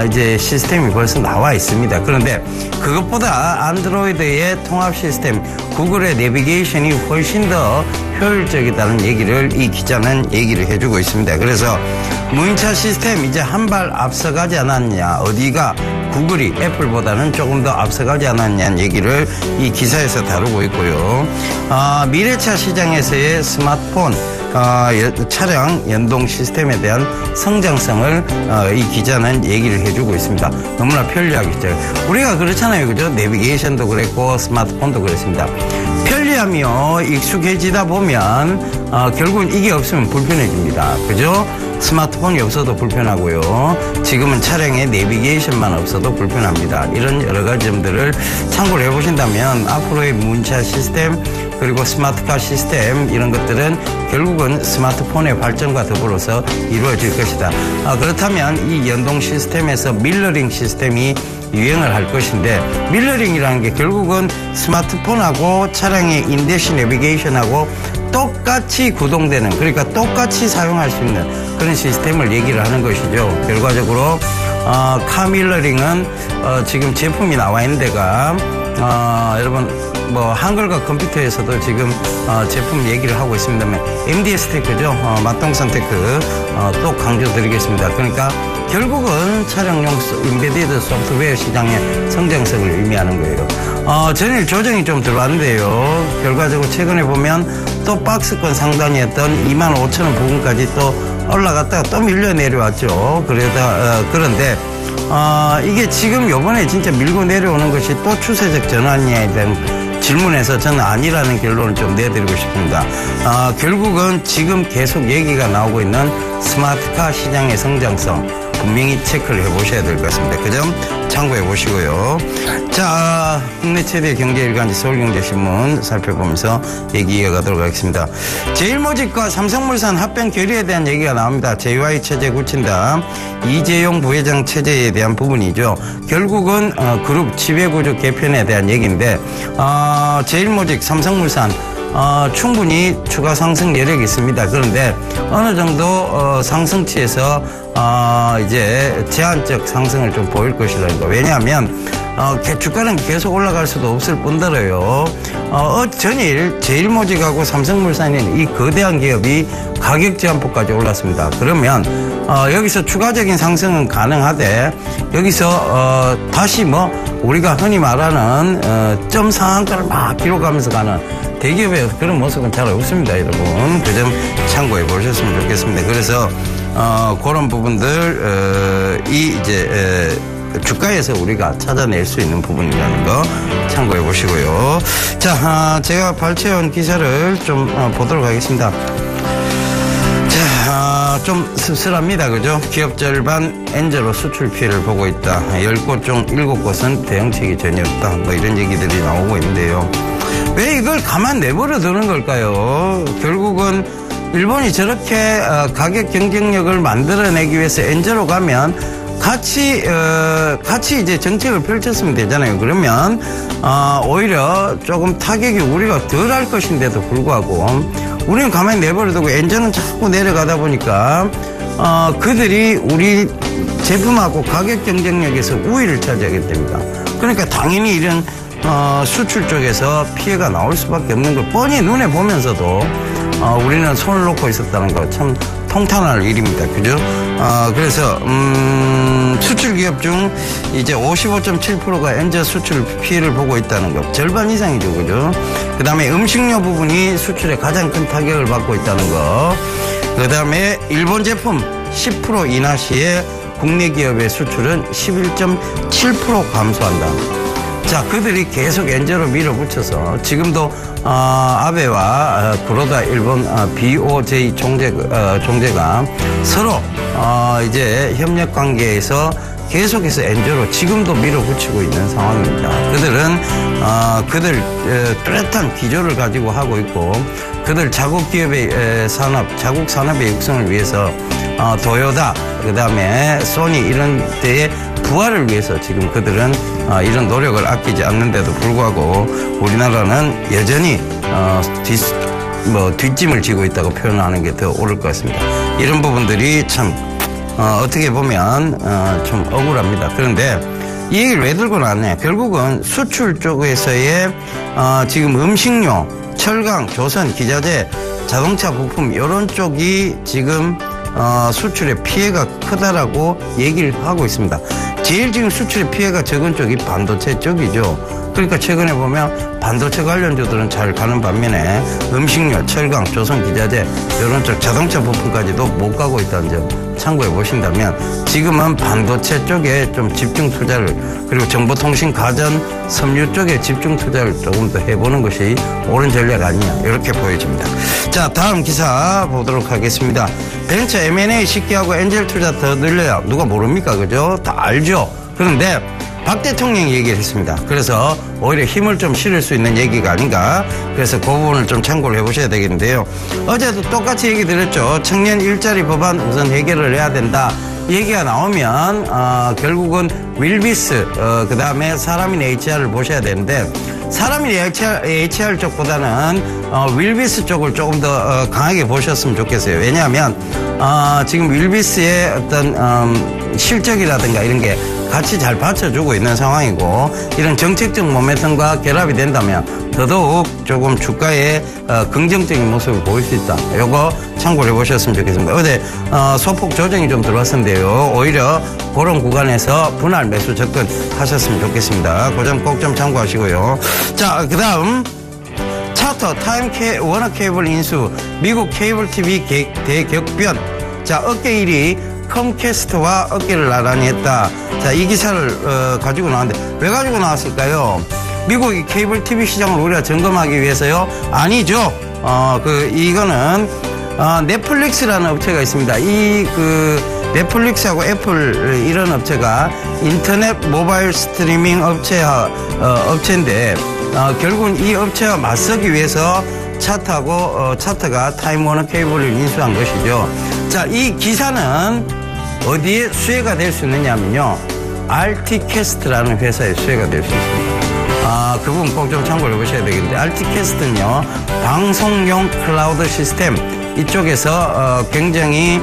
Speaker 4: 이제 시스템이 벌써 나와 있습니다. 그런데 그것보다 안드로이드의 통합 시스템, 구글의 내비게이션이 훨씬 더 효율적이다는 얘기를 이 기자는 얘기를 해주고 있습니다. 그래서 무인차 시스템 이제 한 발 앞서가지 않았냐, 어디가 구글이 애플보다는 조금 더 앞서가지 않았냐는 얘기를 이 기사에서 다루고 있고요. 미래차 시장에서의 스마트폰 차량 연동 시스템에 대한 성장성을 이 기자는 얘기를 해주고 있습니다. 너무나 편리하겠죠. 우리가 그렇잖아요, 그죠? 내비게이션도 그랬고 스마트폰도 그렇습니다. 편리하며 익숙해지다 보면 결국은 이게 없으면 불편해집니다. 그죠? 스마트폰이 없어도 불편하고요. 지금은 차량에 내비게이션만 없어도 불편합니다. 이런 여러 가지 점들을 참고를 해보신다면 앞으로의 문자 시스템 그리고 스마트카 시스템 이런 것들은 결국은 스마트폰의 발전과 더불어서 이루어질 것이다. 그렇다면 이 연동 시스템에서 밀러링 시스템이 유행을 할 것인데 밀러링이라는 게 결국은 스마트폰하고 차량의 인대시 내비게이션하고 똑같이 구동되는 그러니까 똑같이 사용할 수 있는 그런 시스템을 얘기를 하는 것이죠. 결과적으로 카 밀러링은 지금 제품이 나와 있는 데가 여러분 뭐 한글과 컴퓨터에서도 지금 제품 얘기를 하고 있습니다만 MDS 테크죠. 맛동산 테크 또 강조드리겠습니다. 그러니까 결국은 차량용 인베디드 소프트웨어 시장의 성장성을 의미하는 거예요. 전일 조정이 좀 들어왔는데요. 결과적으로 최근에 보면 또 박스권 상단이었던 25,000원 부근까지 또 올라갔다가 또 밀려 내려왔죠. 그런데 이게 지금 요번에 진짜 밀고 내려오는 것이 또 추세적 전환이냐에 대한 질문에서 저는 아니라는 결론을 좀 내드리고 싶습니다. 결국은 지금 계속 얘기가 나오고 있는 스마트카 시장의 성장성 분명히 체크를 해보셔야 될 것 같습니다. 그 점 참고해 보시고요. 자, 국내 최대 경제일간지 서울경제신문 살펴보면서 얘기 이어가도록 하겠습니다. 제일모직과 삼성물산 합병 결의에 대한 얘기가 나옵니다. JY 체제 굳힌다. 이재용 부회장 체제에 대한 부분이죠. 결국은 그룹 지배구조 개편에 대한 얘기인데 제일모직, 삼성물산 충분히 추가 상승 여력이 있습니다. 그런데 어느 정도 상승치에서 이제 제한적 상승을 좀 보일 것이라는 거. 왜냐하면 주가는 계속 올라갈 수도 없을 뿐더러요. 전일 제일모직하고 삼성물산인 이 거대한 기업이 가격 제한폭까지 올랐습니다. 그러면 여기서 추가적인 상승은 가능하되 여기서 다시 우리가 흔히 말하는 점 상한가를 막 기록하면서 가는 대기업의 그런 모습은 잘 없습니다, 여러분. 그 점 참고해 보셨으면 좋겠습니다. 그래서 그런 부분들 이제 주가에서 우리가 찾아낼 수 있는 부분이라는 거 참고해 보시고요. 자, 제가 발췌한 기사를 좀 보도록 하겠습니다. 자, 좀 씁쓸합니다. 그죠? 기업 절반 엔저로 수출 피해를 보고 있다. 10곳 중 7곳은 대응책이 전혀 없다. 뭐 이런 얘기들이 나오고 있는데요. 왜 이걸 가만 내버려 두는 걸까요? 결국은 일본이 저렇게 가격 경쟁력을 만들어내기 위해서 엔저로 가면 같이 이제 정책을 펼쳤으면 되잖아요. 그러면 오히려 조금 타격이 우리가 덜 할 것인데도 불구하고 우리는 가만히 내버려두고 엔저는 자꾸 내려가다 보니까 그들이 우리 제품하고 가격 경쟁력에서 우위를 차지하게 됩니다. 그러니까 당연히 이런 수출 쪽에서 피해가 나올 수밖에 없는 걸 뻔히 눈에 보면서도 우리는 손을 놓고 있었다는 거 참 통탄할 일입니다. 그죠? 그래서 수출 기업 중 이제 55.7%가 엔저 수출 피해를 보고 있다는 거 절반 이상이죠. 그죠? 그 다음에 음식료 부분이 수출에 가장 큰 타격을 받고 있다는 거. 그 다음에 일본 제품 10% 인하 시에 국내 기업의 수출은 11.7% 감소한다. 자, 그들이 계속 엔저로 밀어붙여서 지금도 아베와 구로다 일본 BOJ 총재가 서로 이제 협력 관계에서 계속해서 엔저로 지금도 밀어붙이고 있는 상황입니다. 그들은 그들 뚜렷한 기조를 가지고 하고 있고 그들 자국 기업의 자국 산업의 육성을 위해서 도요타, 그 다음에 소니 이런 데의 부활을 위해서 지금 그들은 이런 노력을 아끼지 않는데도 불구하고 우리나라는 여전히 뒷짐을 지고 있다고 표현하는 게 더 옳을 것 같습니다. 이런 부분들이 참 어떻게 보면 좀 억울합니다. 그런데 이 얘기를 왜 들고 나왔냐? 결국은 수출 쪽에서의 지금 음식료, 철강, 조선, 기자재, 자동차 부품 이런 쪽이 지금 수출의 피해가 크다라고 얘기를 하고 있습니다. 제일 지금 수출의 피해가 적은 쪽이 반도체 쪽이죠. 그러니까 최근에 보면 반도체 관련주들은 잘 가는 반면에 음식료, 철강, 조선기자재 이런 쪽 자동차 부품까지도 못 가고 있다는 점 참고해 보신다면 지금은 반도체 쪽에 좀 집중 투자를 그리고 정보통신, 가전, 섬유 쪽에 집중 투자를 조금 더 해보는 것이 옳은 전략 아니냐 이렇게 보여집니다. 자, 다음 기사 보도록 하겠습니다. 벤처 M&A 쉽게 하고 엔젤 투자 더 늘려야 누가 모릅니까? 그죠? 다 알죠? 그런데 박 대통령이 얘기를 했습니다. 그래서 오히려 힘을 좀 실을 수 있는 얘기가 아닌가. 그래서 그 부분을 좀 참고를 해보셔야 되겠는데요. 어제도 똑같이 얘기 드렸죠. 청년 일자리 법안 우선 해결을 해야 된다. 얘기가 나오면 결국은 윌비스 그 다음에 사람인 HR을 보셔야 되는데 사람인 HR 쪽보다는 윌비스 쪽을 조금 더 강하게 보셨으면 좋겠어요. 왜냐하면 지금 윌비스의 어떤 실적이라든가 이런 게 같이 잘 받쳐주고 있는 상황이고 이런 정책적 모멘텀과 결합이 된다면 더더욱 조금 주가에 긍정적인 모습을 보일 수 있다. 요거 참고를 해보셨으면 좋겠습니다. 어제 소폭 조정이 좀 들어왔는데요. 오히려 그런 구간에서 분할 매수 접근하셨으면 좋겠습니다. 그 점 꼭 좀 참고하시고요. 자, 그 다음 차터 타임 워너 케이블 인수 미국 케이블 TV 대격변. 자, 어깨 1위 컴캐스트와 어깨를 나란히 했다. 자, 이 기사를 가지고 나왔는데 왜 가지고 나왔을까요? 미국의 케이블 TV 시장을 우리가 점검하기 위해서요? 아니죠. 이거는 넷플릭스라는 업체가 있습니다. 넷플릭스하고 애플 이런 업체가 인터넷 모바일 스트리밍 업체인데 결국은 이 업체와 맞서기 위해서 차트가 타임워너 케이블을 인수한 것이죠. 자, 이 기사는 어디에 수혜가 될 수 있느냐면요. RT캐스트라는 회사에 수혜가 될 수 있습니다. 그 부분 꼭 좀 참고를 해보셔야 되겠는데 RT캐스트는요. 방송용 클라우드 시스템 이쪽에서 굉장히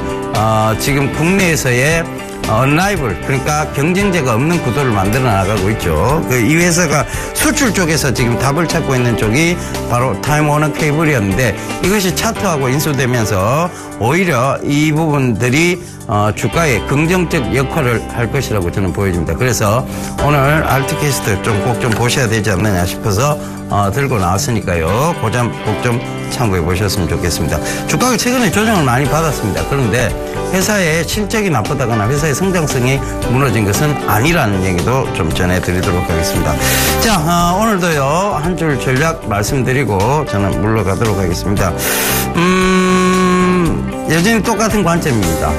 Speaker 4: 지금 국내에서의 언라이블 그러니까 경쟁자가 없는 구도를 만들어 나가고 있죠. 이 회사가 수출 쪽에서 지금 답을 찾고 있는 쪽이 바로 타임워너 케이블이었는데 이것이 차트하고 인수되면서 오히려 이 부분들이 주가에 긍정적 역할을 할 것이라고 저는 보여집니다. 그래서 오늘 RT캐스트 꼭 좀 보셔야 되지 않느냐 싶어서 들고 나왔으니까요. 그 점 꼭 좀 참고해 보셨으면 좋겠습니다. 주가가 최근에 조정을 많이 받았습니다. 그런데 회사의 실적이 나쁘다거나 회사의 성장성이 무너진 것은 아니라는 얘기도 좀 전해드리도록 하겠습니다. 자, 오늘도요 한 줄 전략 말씀드리고 저는 물러가도록 하겠습니다. 여전히 똑같은 관점입니다.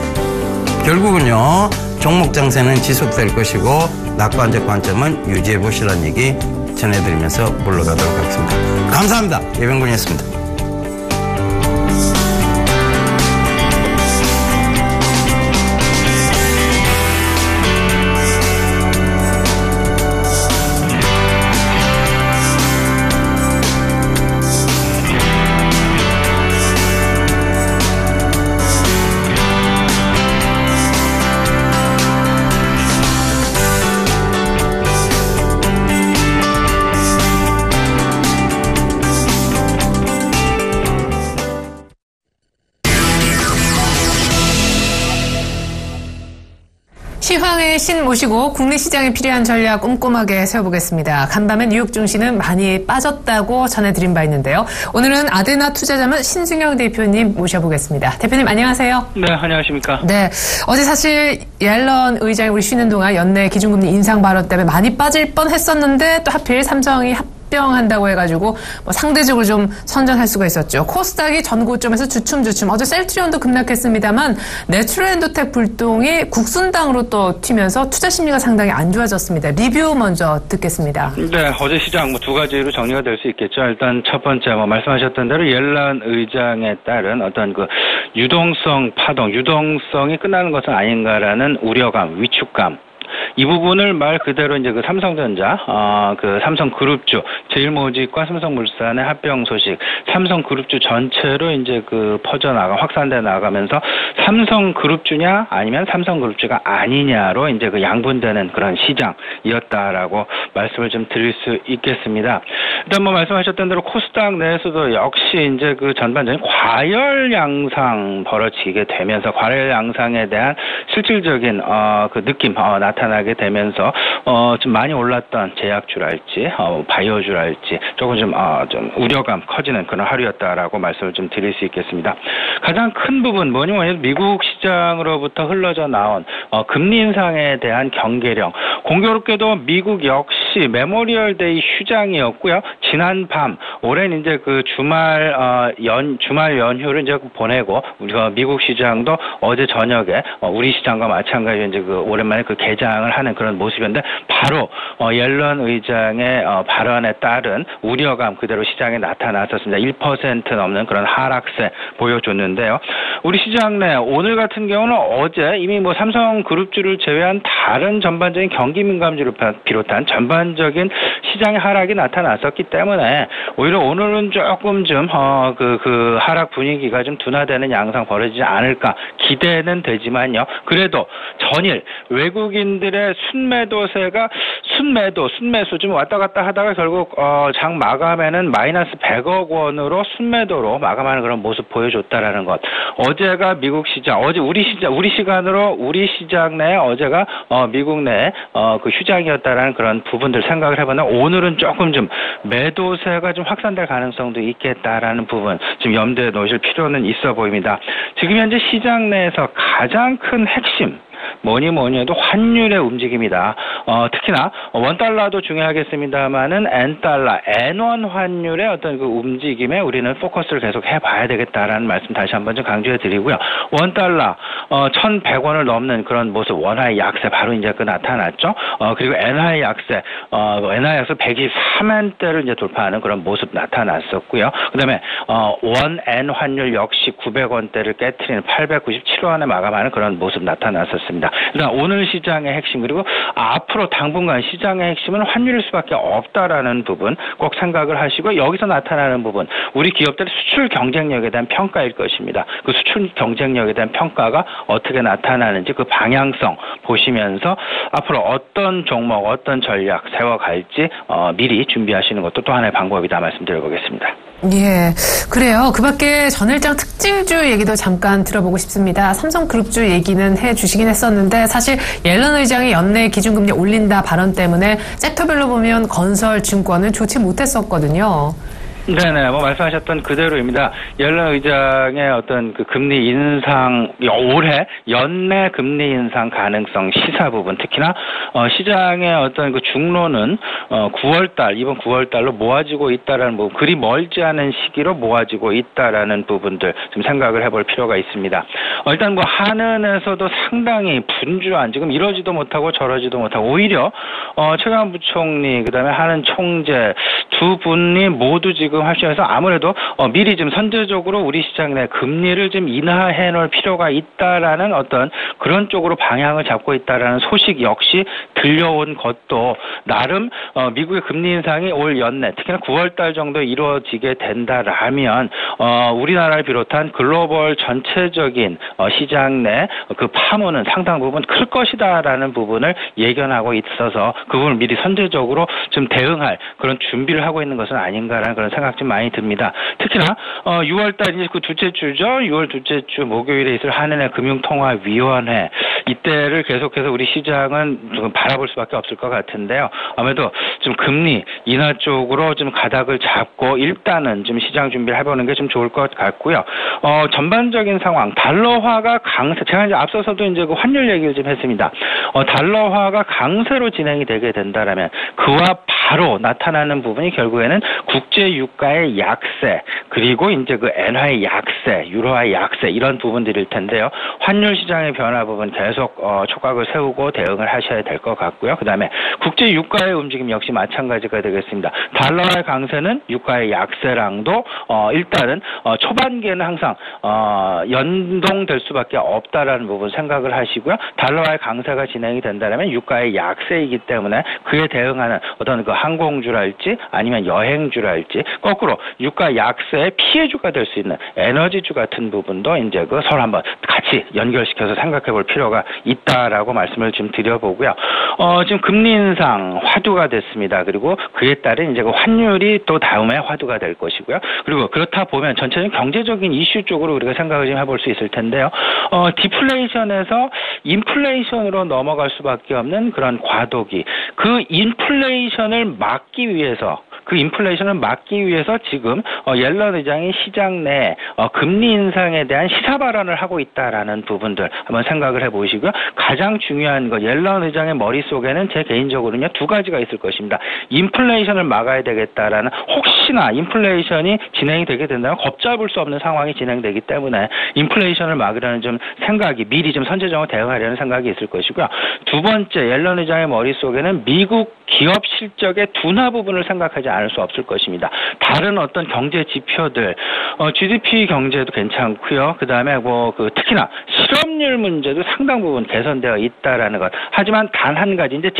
Speaker 4: 결국은요 종목 장세는 지속될 것이고 낙관적 관점은 유지해 보시라는 얘기 전해드리면서 물러가도록 하겠습니다. 감사합니다. 예병군이었습니다.
Speaker 2: 시황의 신 모시고 국내 시장에 필요한 전략 꼼꼼하게 세워보겠습니다. 간밤에 뉴욕 증시는 많이 빠졌다고 전해드린 바 있는데요. 오늘은 아데나 투자자문 신승영 대표님 모셔보겠습니다. 대표님 안녕하세요.
Speaker 5: 네, 안녕하십니까.
Speaker 2: 네, 어제 사실 옐런 의장이 우리 쉬는 동안 연내 기준금리 인상 발언 때문에 많이 빠질 뻔했었는데 또 하필 삼성이 합병한다고 해가지고 뭐 상대적으로 좀 선전할 수가 있었죠. 코스닥이 전고점에서 주춤주춤. 어제 셀트리온도 급락했습니다만 내추럴엔도텍 불똥이 국순당으로 또 튀면서 투자 심리가 상당히 안 좋아졌습니다. 리뷰 먼저 듣겠습니다.
Speaker 5: 네, 어제 시장 두 가지로 정리가 될 수 있겠죠. 일단 첫 번째 말씀하셨던 대로 옐런 의장에 따른 어떤 그 유동성이 끝나는 것은 아닌가라는 우려감, 위축감. 이 부분을 말 그대로 이제 그 삼성전자, 그 삼성그룹주, 제일모직과 삼성물산의 합병 소식, 삼성그룹주 전체로 이제 그 확산돼 나가면서 삼성그룹주냐 아니면 삼성그룹주가 아니냐로 이제 그 양분되는 그런 시장이었다라고 말씀을 좀 드릴 수 있겠습니다. 일단 말씀하셨던 대로 코스닥 내에서도 역시 이제 그 전반적인 과열 양상 벌어지게 되면서 과열 양상에 대한 실질적인 그 느낌 나타나기 나타나게 되면서 좀 많이 올랐던 제약주랄지 바이오주랄지 조금 좀 우려감 커지는 그런 하루였다라고 말씀을 좀 드릴 수 있겠습니다. 가장 큰 부분 뭐니 미국 시장으로부터 흘러져 나온 금리 인상에 대한 경계령. 공교롭게도 미국 역시 메모리얼 데이 휴장이었고요. 지난 밤 올해는 이제 그 주말 연휴를 이제 보내고 우리가 미국 시장도 어제 저녁에 우리 시장과 마찬가지로 이제 그 오랜만에 그 개장을 하는 그런 모습이었는데 바로 옐런 의장의 발언에 따른 우려감 그대로 시장에 나타났었습니다. 1% 넘는 그런 하락세 보여줬는데요. 우리 시장 내 오늘 같은 경우는 어제 이미 뭐 삼성그룹주를 제외한 다른 전반적인 경기 민감주를 비롯한 전반적인 시장의 하락이 나타났었기 때문에 오히려 오늘은 조금 좀 그 하락 분위기가 좀 둔화되는 양상 벌어지지 않을까 기대는 되지만요. 그래도 전일 외국인들의 순매도세가 순매수 좀 왔다 갔다 하다가 결국 장 마감에는 마이너스 100억 원으로 순매도로 마감하는 그런 모습 보여줬다라는 것. 어제가 미국 시장, 어제 우리 시간으로 우리 시장 내 어제가 미국 내 그 휴장이었다라는 그런 부분들 생각을 해보면 오늘은 조금 좀 매도세가 좀 확산될 가능성도 있겠다라는 부분 지금 염두에 놓으실 필요는 있어 보입니다. 지금 현재 시장 내에서 가장 큰 핵심 뭐니 해도 환율의 움직임이다. 특히나 원달러도 중요하겠습니다만은 엔달러, 엔원 환율의 어떤 그 움직임에 우리는 포커스를 계속 해봐야 되겠다라는 말씀 다시 한번 좀 강조해 드리고요. 원달러 1,100원을 넘는 그런 모습 원화의 약세 바로 이제 그 나타났죠. 그리고 엔화의 약세, 엔화 약세 123엔대를 이제 돌파하는 그런 모습 나타났었고요. 그다음에 원엔 환율 역시 900원대를 깨트리는 897원에 마감하는 그런 모습 나타났었습니다. 일단 오늘 시장의 핵심 그리고 앞으로 당분간 시장의 핵심은 환율일 수밖에 없다라는 부분 꼭 생각을 하시고 여기서 나타나는 부분 우리 기업들의 수출 경쟁력에 대한 평가일 것입니다. 그 수출 경쟁력에 대한 평가가 어떻게 나타나는지 그 방향성 보시면서 앞으로 어떤 종목 어떤 전략 세워갈지 미리 준비하시는 것도 또 하나의 방법이다 말씀드려보겠습니다.
Speaker 2: 예, 그래요. 그 밖에 전일장 특징주 얘기도 잠깐 들어보고 싶습니다. 삼성그룹주 얘기는 해주시긴 했었는데 사실 옐런 의장이 연내 기준금리 올린다 발언 때문에 섹터별로 보면 건설, 증권은 좋지 못했었거든요.
Speaker 5: 네네, 말씀하셨던 그대로입니다. 옐런 의장의 어떤 그 금리 인상, 올해 연내 금리 인상 가능성 시사 부분, 특히나, 시장의 어떤 그 중로는, 이번 9월달로 모아지고 있다라는 부분, 그리 멀지 않은 시기로 모아지고 있다라는 부분들 좀 생각을 해볼 필요가 있습니다. 일단 한은에서도 상당히 분주한, 지금 이러지도 못하고 저러지도 못하고, 오히려, 최강욱 부총리, 그 다음에 한은 총재 두 분이 모두 지금 하시면서 아무래도 미리 좀 선제적으로 우리 시장 내 금리를 좀 인하해 놓을 필요가 있다라는 어떤 그런 쪽으로 방향을 잡고 있다라는 소식 역시 들려온 것도 나름 미국의 금리 인상이 올 연내 특히나 9월달 정도에 이루어지게 된다라면 우리나라를 비롯한 글로벌 전체적인 시장 내 그 파문은 상당 부분 클 것이다라는 부분을 예견하고 있어서 그 부분을 미리 선제적으로 좀 대응할 그런 준비를 하고 있는 것은 아닌가라는 그런 생각 좀 많이 듭니다. 특히나 6월달 이제 그 둘째 주죠. 6월 둘째 주 목요일에 있을 한은의 금융통화위원회 이때를 계속해서 우리 시장은 좀 바라볼 수밖에 없을 것 같은데요. 아무래도 좀 금리 인하 쪽으로 좀 가닥을 잡고 일단은 좀 시장 준비를 해보는 게 좀 좋을 것 같고요. 전반적인 상황 달러화가 강세 제가 이제 앞서서도 이제 그 환율 얘기를 좀 했습니다. 달러화가 강세로 진행이 되게 된다라면 그와 바로 나타나는 부분이 결국에는 국제 유가의 약세 그리고 이제 그 엔화의 약세, 유로화의 약세 이런 부분들일 텐데요. 환율 시장의 변화 부분 계속 촉각을 세우고 대응을 하셔야 될 것 같고요. 그다음에 국제 유가의 움직임 역시 마찬가지가 되겠습니다. 달러의 강세는 유가의 약세랑도 일단은 초반기에는 항상 연동될 수밖에 없다라는 부분 생각을 하시고요. 달러의 강세가 진행이 된다면 유가의 약세이기 때문에 그에 대응하는 어떤 그 항공주랄지 아니면 여행주랄지 거꾸로 유가 약세의 피해주가 될 수 있는 에너지주 같은 부분도 이제 그 서로 한번 같이 연결시켜서 생각해 볼 필요가 있다라고 말씀을 좀 드려보고요. 지금 금리 인상 화두가 됐습니다. 그리고 그에 따른 이제 그 환율이 또 다음에 화두가 될 것이고요. 그리고 그렇다 보면 전체적인 경제적인 이슈 쪽으로 우리가 생각을 좀 해볼 수 있을 텐데요. 디플레이션에서 인플레이션으로 넘어갈 수밖에 없는 그런 과도기. 그 인플레이션을 막기 위해서 지금 옐런 의장이 시장 내 금리 인상에 대한 시사 발언을 하고 있다라는 부분들 한번 생각을 해보시고요. 가장 중요한 거 옐런 의장의 머릿속에는 제 개인적으로는요 2가지가 있을 것입니다. 인플레이션을 막아야 되겠다라는, 혹시나 인플레이션이 진행이 되게 된다면 걷잡을 수 없는 상황이 진행되기 때문에 인플레이션을 막으려는 좀 생각이, 미리 좀 선제적으로 대응하려는 생각이 있을 것이고요. 두 번째, 옐런 의장의 머릿속에는 미국 기업 실적의 둔화 부분을 생각하지 않을 수 없을 것입니다. 다른 어떤 경제 지표들, GDP 경제도 괜찮고요. 그다음에 특히나 실업률 문제도 상당 부분 개선되어 있다라는 것. 하지만 단 한 가지, 이제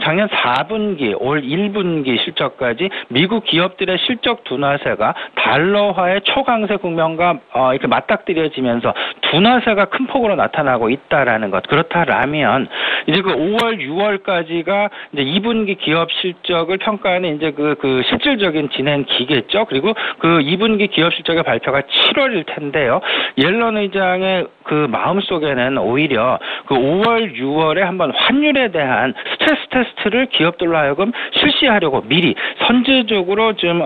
Speaker 5: 작년 4분기, 올 1분기 실적까지 미국 기업들의 실적 둔화세가 달러화의 초강세 국면과 이렇게 맞닥뜨려지면서 둔화세가 큰 폭으로 나타나고 있다라는 것. 그렇다라면 이제 그 5월, 6월까지가 이제 2분기 기업 실적을 평가하는 이제 그 실질적인 진행기겠죠. 그리고 그 2분기 기업 실적의 발표가 7월일 텐데요. 옐런 의장의 그 마음속에는 오히려 그 5월, 6월에 한번 환율에 대한 스트레스 테스트를 기업들로 하여금 실시하려고 미리 선제적으로 좀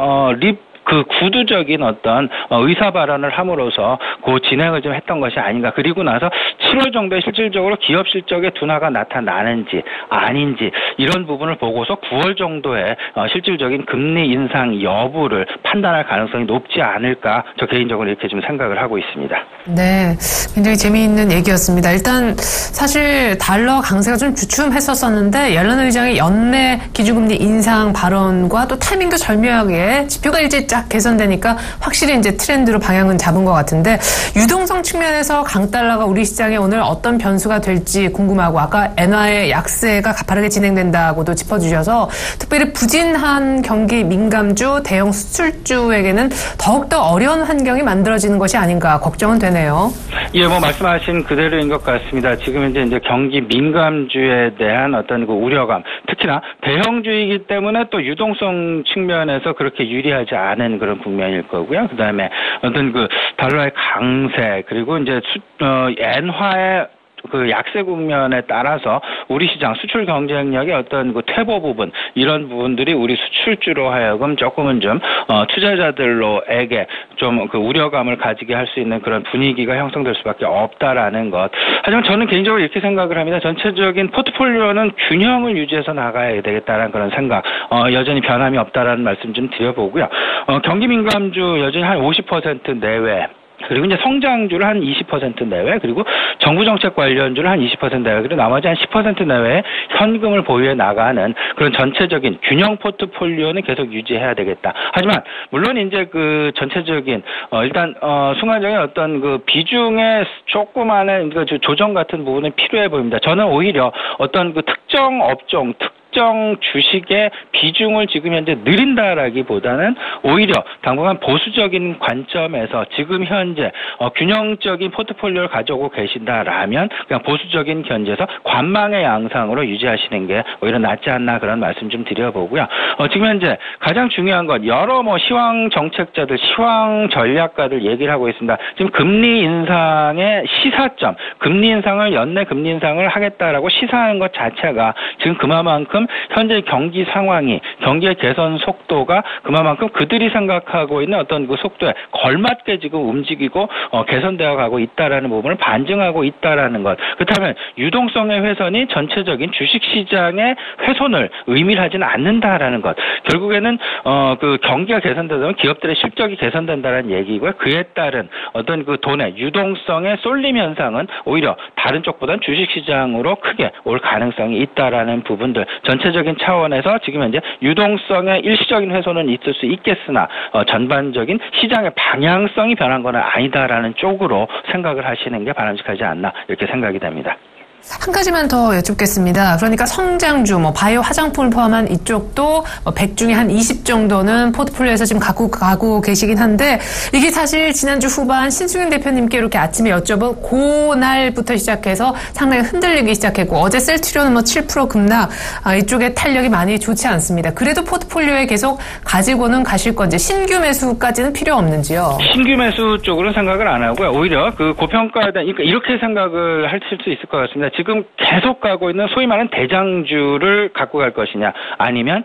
Speaker 5: 구두적인 어떤 의사 발언을 함으로써 그 진행을 좀 했던 것이 아닌가. 그리고 나서 7월 정도에 실질적으로 기업 실적의 둔화가 나타나는지 아닌지 이런 부분을 보고서 9월 정도에 실질적인 금리 인상 여부를 판단할 가능성이 높지 않을까, 저 개인적으로 이렇게 좀 생각을 하고 있습니다.
Speaker 2: 네, 굉장히 재미있는 얘기였습니다. 일단 사실 달러 강세가 좀 주춤했었는데 옐런 의장의 연내 기준금리 인상 발언과 또 타이밍도 절묘하게 지표가 이제 쫙 개선되니까 확실히 이제 트렌드로 방향은 잡은 것 같은데, 유동성 측면에서 강달러가 우리 시장에 오늘 어떤 변수가 될지 궁금하고, 아까 엔화의 약세가 가파르게 진행된다고도 짚어주셔서 특별히 부진한 경기 민감주, 대형 수출주에게는 더욱더 어려운 환경이 만들어지는 것이 아닌가 걱정은 되네요.
Speaker 5: 예, 말씀하신 그대로인 것 같습니다. 지금 이제 경기 민감주에 대한 어떤 그 우려감, 특히나 대형주이기 때문에 또 유동성 측면에서 그렇게 유리하지 않은 그런 국면일 거고요. 그다음에 어떤 그 달러의 강세, 그리고 이제 엔화의 그 약세 국면에 따라서 우리 시장 수출 경쟁력의 어떤 그 퇴보 부분, 이런 부분들이 우리 수출주로 하여금 조금은 좀 투자자들로에게 좀 그 우려감을 가지게 할 수 있는 그런 분위기가 형성될 수밖에 없다라는 것. 하지만 저는 개인적으로 이렇게 생각을 합니다. 전체적인 포트폴리오는 균형을 유지해서 나가야 되겠다라는 그런 생각, 여전히 변함이 없다라는 말씀 좀 드려보고요. 경기 민감주 여전히 한 50% 내외, 그리고 이제 성장주를 한 20% 내외, 그리고 정부 정책 관련주를 한 20% 내외, 그리고 나머지 한 10% 내외 현금을 보유해 나가는 그런 전체적인 균형 포트폴리오는 계속 유지해야 되겠다. 하지만 물론 이제 그 전체적인 일단 순간적인 어떤 그 비중의 조그마한 그 조정 같은 부분은 필요해 보입니다. 저는 오히려 어떤 그 특정 업종, 특정 주식의 비중을 지금 현재 늘린다라기보다는 오히려 당분간 보수적인 관점에서 지금 현재 균형적인 포트폴리오를 가져오고 계신다라면 그냥 보수적인 견제에서 관망의 양상으로 유지하시는 게 오히려 낫지 않나, 그런 말씀 좀 드려보고요. 지금 현재 가장 중요한 건 여러 시황 정책자들, 시황 전략가들 얘기를 하고 있습니다. 지금 금리 인상의 시사점, 금리 인상을 연내 금리 인상을 하겠다라고 시사하는 것 자체가 지금 그만큼 현재 경기 상황이, 경기의 개선 속도가 그만큼 그들이 생각하고 있는 어떤 그 속도에 걸맞게 지금 움직이고 개선되어 가고 있다라는 부분을 반증하고 있다라는 것. 그렇다면 유동성의 훼손이 전체적인 주식시장의 훼손을 의미하지는 않는다라는 것. 결국에는 그 경기가 개선되면 기업들의 실적이 개선된다는 얘기고요. 그에 따른 어떤 그 돈의 유동성의 쏠림 현상은 오히려 다른 쪽보다는 주식시장으로 크게 올 가능성이 있다라는 부분들. 전체적인 차원에서 지금 현재 유동성의 일시적인 훼손은 있을 수 있겠으나 전반적인 시장의 방향성이 변한 건 아니다라는 쪽으로 생각을 하시는 게 바람직하지 않나, 이렇게 생각이 됩니다.
Speaker 2: 한 가지만 더 여쭙겠습니다. 그러니까 성장주, 바이오 화장품을 포함한 이쪽도 100 중에 한 20 정도는 포트폴리오에서 지금 갖고 가고 계시긴 한데 이게 사실 지난주 후반 신승윤 대표님께 이렇게 아침에 여쭤본 그날부터 시작해서 상당히 흔들리기 시작했고 어제 셀트리온은 7% 급락, 이쪽에 탄력이 많이 좋지 않습니다. 그래도 포트폴리오에 계속 가지고는 가실 건지 신규 매수까지는 필요 없는지요?
Speaker 5: 신규 매수 쪽으로는 생각을 안 하고요. 오히려 그 고평가된, 그러니까 이렇게 생각을 하실 수 있을 것 같습니다. 지금 계속 가고 있는 소위 말하는 대장주를 갖고 갈 것이냐, 아니면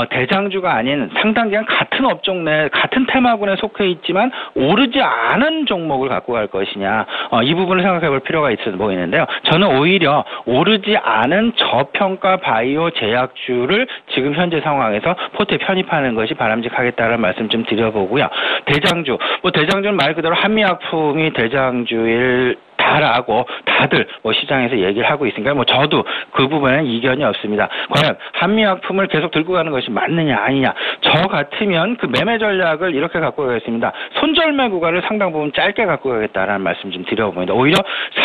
Speaker 5: 대장주가 아닌 상당 기간 같은 업종 내 같은 테마군에 속해 있지만 오르지 않은 종목을 갖고 갈 것이냐, 이 부분을 생각해 볼 필요가 있어 보이는데요. 저는 오히려 오르지 않은 저평가 바이오 제약주를 지금 현재 상황에서 포트에 편입하는 것이 바람직하겠다는 말씀 좀 드려보고요. 대장주, 대장주는 말 그대로 한미약품이 대장주일 다라고 다들 시장에서 얘기를 하고 있으니까 저도 그 부분에는 이견이 없습니다. 과연 한미약품을 계속 들고 가는 것이 맞느냐 아니냐. 저 같으면 그 매매 전략을 이렇게 갖고 가겠습니다. 손절매 구간을 상당 부분 짧게 갖고 가겠다라는 말씀 좀 드려봅니다. 오히려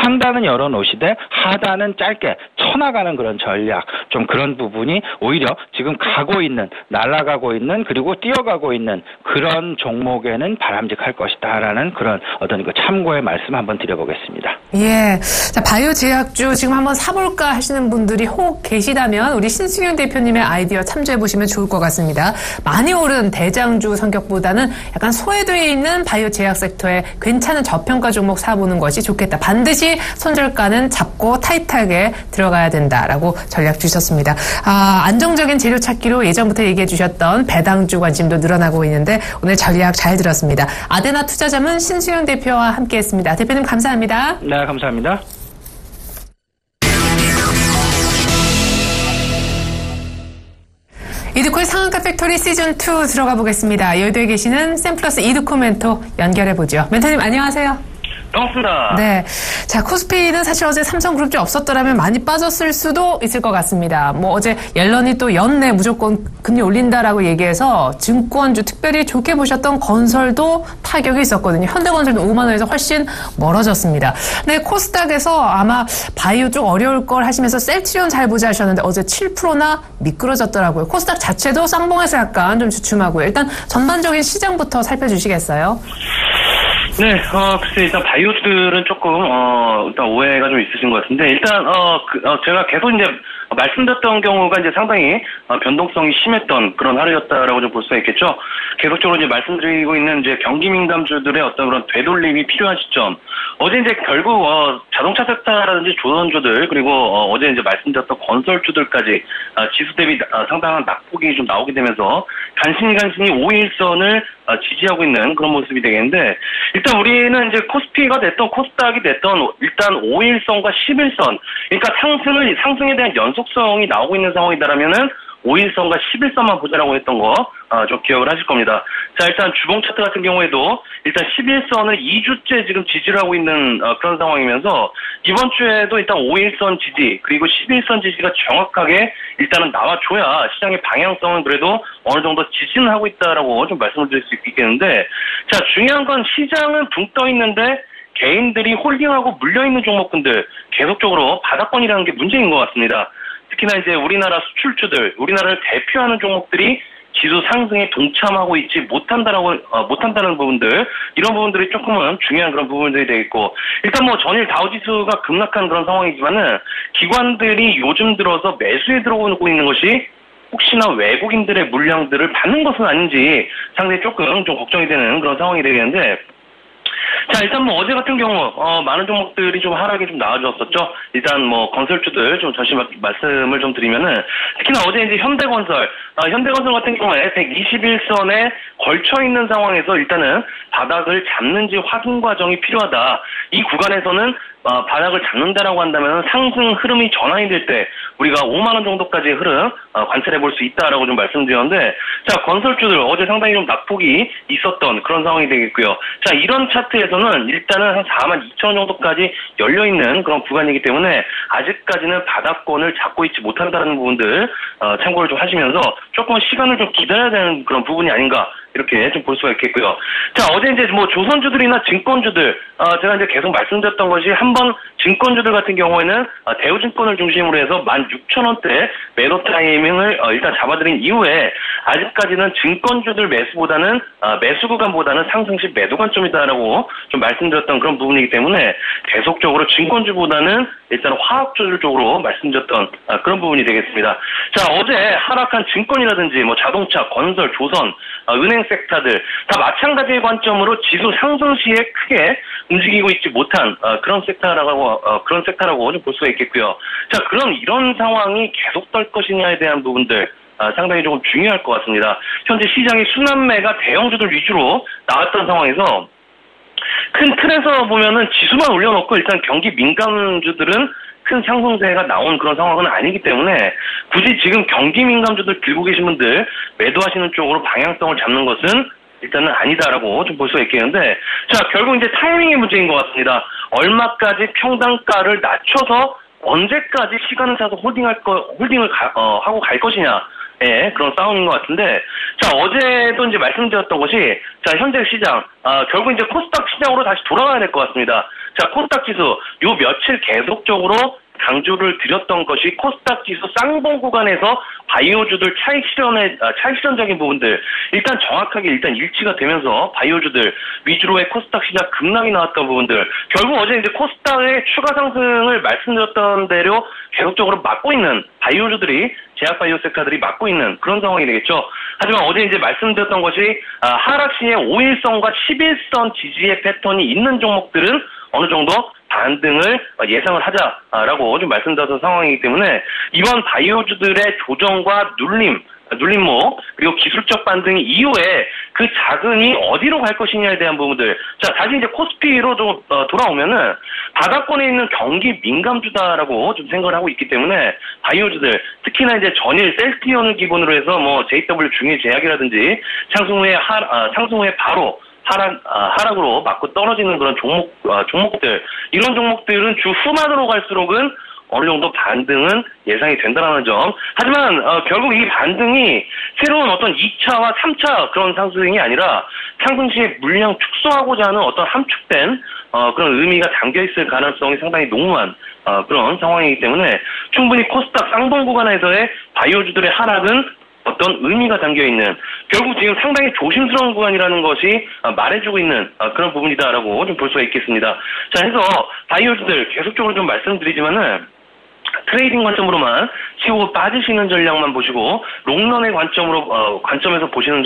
Speaker 5: 상단은 열어놓으시되 하단은 짧게 쳐나가는 그런 전략, 좀 그런 부분이 오히려 지금 가고 있는, 날아가고 있는, 그리고 뛰어가고 있는 그런 종목에는 바람직할 것이다라는 그런 어떤 그 참고의 말씀 한번 드려보겠습니다.
Speaker 2: 예. 자, 바이오 제약주 지금 한번 사볼까 하시는 분들이 혹 계시다면 우리 신승윤 대표님의 아이디어 참조해보시면 좋을 것 같습니다. 많이 오른 대장주 성격보다는 약간 소외되어 있는 바이오 제약 섹터에 괜찮은 저평가 종목 사보는 것이 좋겠다. 반드시 손절가는 잡고 타이트하게 들어가야 된다라고 전략 주셨습니다. 안정적인 재료 찾기로 예전부터 얘기해 주셨던 배당주 관심도 늘어나고 있는데 오늘 전략 잘 들었습니다. 아데나 투자자문 신승윤 대표와 함께했습니다. 대표님 감사합니다.
Speaker 5: 네, 감사합니다.
Speaker 2: 이드코의 상한가 팩토리 시즌2 들어가 보겠습니다. 여의도에 계시는 샘플러스 이드코 멘토 연결해보죠. 멘토님 안녕하세요.
Speaker 6: 반갑습니다.
Speaker 2: 네. 자, 코스피는 사실 어제 삼성그룹주 없었더라면 많이 빠졌을 수도 있을 것 같습니다. 어제 옐런이 또 연내 무조건 금리 올린다라고 얘기해서 증권주 특별히 좋게 보셨던 건설도 타격이 있었거든요. 현대건설도 5만 원에서 훨씬 멀어졌습니다. 네, 코스닥에서 아마 바이오 쪽 어려울 걸 하시면서 셀트리온 잘 보자 하셨는데 어제 7%나 미끄러졌더라고요. 코스닥 자체도 쌍봉에서 약간 좀 주춤하고요. 일단 전반적인 시장부터 살펴주시겠어요?
Speaker 6: 네, 글쎄, 일단 바이오들은 조금, 일단 오해가 좀 있으신 것 같은데, 일단, 제가 계속 이제 말씀드렸던 경우가 이제 상당히 변동성이 심했던 그런 하루였다라고 좀 볼 수가 있겠죠. 계속적으로 이제 말씀드리고 있는 이제 경기 민감주들의 어떤 그런 되돌림이 필요한 시점. 어제 이제 결국, 자동차 섹터라든지 조선주들, 그리고 어제 이제 말씀드렸던 건설주들까지, 지수 대비 상당한 낙폭이 좀 나오게 되면서 간신히 5일선을 지지하고 있는 그런 모습이 되겠는데, 일단 우리는 이제 코스피가 됐던 코스닥이 됐던 일단 5일선과 11선, 그러니까 상승에 대한 연속성이 나오고 있는 상황이다라면은 5일선과 11선만 보자라고 했던 거, 좀 기억을 하실 겁니다. 자, 일단 주봉 차트 같은 경우에도 일단 11선을 2주째 지금 지지를 하고 있는 그런 상황이면서 이번 주에도 일단 5일선 지지 그리고 11선 지지가 정확하게 일단은 나와줘야 시장의 방향성은 그래도 어느 정도 지지는 하고 있다라고 좀 말씀을 드릴 수 있겠는데, 자, 중요한 건 시장은 붕 떠 있는데 개인들이 홀딩하고 물려있는 종목군들 계속적으로 바닥권이라는 게 문제인 것 같습니다. 특히나 이제 우리나라 수출주들, 우리나라를 대표하는 종목들이 지수 상승에 동참하고 있지 못한다는 부분들, 이런 부분들이 조금은 중요한 그런 부분들이 되겠고, 일단 전일 다우지수가 급락한 그런 상황이지만은 기관들이 요즘 들어서 매수에 들어오고 있는 것이 혹시나 외국인들의 물량들을 받는 것은 아닌지 상당히 조금 좀 걱정이 되는 그런 상황이 되겠는데, 자, 일단 어제 같은 경우, 많은 종목들이 좀 하락이 좀 나아졌었죠. 일단 건설주들 좀 다시 말씀을 좀 드리면은, 특히나 어제 이제 현대건설 같은 경우에 121선에 걸쳐 있는 상황에서 일단은 바닥을 잡는지 확인 과정이 필요하다. 이 구간에서는 바닥을 잡는다라고 한다면 상승 흐름이 전환이 될 때 우리가 5만 원 정도까지의 흐름 관찰해 볼 수 있다라고 좀 말씀드렸는데, 자, 건설주들 어제 상당히 좀 낙폭이 있었던 그런 상황이 되겠고요. 자, 이런 차트에서는 일단은 한 4만 2천 원 정도까지 열려 있는 그런 구간이기 때문에 아직까지는 바닥권을 잡고 있지 못한다는 부분들 참고를 좀 하시면서 조금 시간을 좀 기다려야 되는 그런 부분이 아닌가 이렇게 좀 볼 수가 있겠고요. 자, 어제 이제 뭐 조선주들이나 증권주들, 제가 이제 계속 말씀드렸던 것이 한번 증권주들 같은 경우에는 대우증권을 중심으로 해서 16,000원대 매도 타이밍을 일단 잡아들인 이후에 아직까지는 증권주들 매수보다는 매수 구간보다는 상승시 매도 관점이다라고 좀 말씀드렸던 그런 부분이기 때문에 계속적으로 증권주보다는 일단 화학주들 쪽으로 말씀드렸던 그런 부분이 되겠습니다. 자, 어제 하락한 증권이라든지 뭐 자동차, 건설, 조선, 은행 섹터들 다 마찬가지의 관점으로 지수 상승 시에 크게 움직이고 있지 못한 그런 섹터라고 좀 볼 수가 있겠고요. 자, 그럼 이런 상황이 계속될 것이냐에 대한 부분들 상당히 조금 중요할 것 같습니다. 현재 시장의 순환매가 대형주들 위주로 나왔던 상황에서 큰 틀에서 보면은 지수만 올려놓고 일단 경기 민감주들은 큰 상승세가 나온 그런 상황은 아니기 때문에 굳이 지금 경기 민감주들 들고 계신 분들 매도하시는 쪽으로 방향성을 잡는 것은 일단은 아니다라고 좀 볼 수가 있겠는데, 자, 결국 이제 타이밍의 문제인 것 같습니다. 얼마까지 평단가를 낮춰서 언제까지 시간을 타서 홀딩을 하고 갈 것이냐. 예, 그런 싸움인 것 같은데, 자, 어제도 이제 말씀드렸던 것이, 자, 현재 시장, 결국 이제 코스닥 시장으로 다시 돌아가야 될 것 같습니다. 자, 코스닥 지수, 요 며칠 계속적으로 강조를 드렸던 것이 코스닥 지수 쌍봉 구간에서 바이오주들 차익 실현적인 부분들, 일단 정확하게 일단 일치가 되면서 바이오주들 위주로의 코스닥 시장 급락이 나왔던 부분들, 결국 어제 이제 코스닥의 추가 상승을 말씀드렸던 대로 계속적으로 막고 있는 바이오주들이 제약 바이오 섹터들이 막고 있는 그런 상황이 되겠죠. 하지만 어제 이제 말씀드렸던 것이 하락 시에 5일선과 11선 지지의 패턴이 있는 종목들은 어느 정도 반등을 예상을 하자라고 좀 말씀드렸던 상황이기 때문에 이번 바이오주들의 조정과 눌림목 그리고 기술적 반등 이후에 그 자금이 어디로 갈 것이냐에 대한 부분들, 자, 다시 이제 코스피로 좀 돌아오면은 바닥권에 있는 경기 민감주다라고 좀 생각을 하고 있기 때문에 바이오주들, 특히나 이제 전일 셀티온을 기본으로 해서 뭐 JW 중일 제약이라든지 상승 후에 바로 하락으로 맞고 떨어지는 그런 종목들, 이런 종목들은 주 후반으로 갈수록은 어느 정도 반등은 예상이 된다는 점. 하지만 결국 이 반등이 새로운 어떤 2차와 3차 그런 상승이 아니라 상승 시에 물량 축소하고자 하는 어떤 함축된 그런 의미가 담겨있을 가능성이 상당히 농후한 그런 상황이기 때문에 충분히 코스닥 쌍봉 구간에서의 바이오주들의 하락은 어떤 의미가 담겨있는, 결국 지금 상당히 조심스러운 구간이라는 것이 말해주고 있는 그런 부분이다라고 좀 볼 수가 있겠습니다. 자, 해서 바이오주들 계속적으로 좀 말씀드리지만은 트레이딩 관점으로만 치고 빠지시는 전략만 보시고 롱런의 관점에서 보시는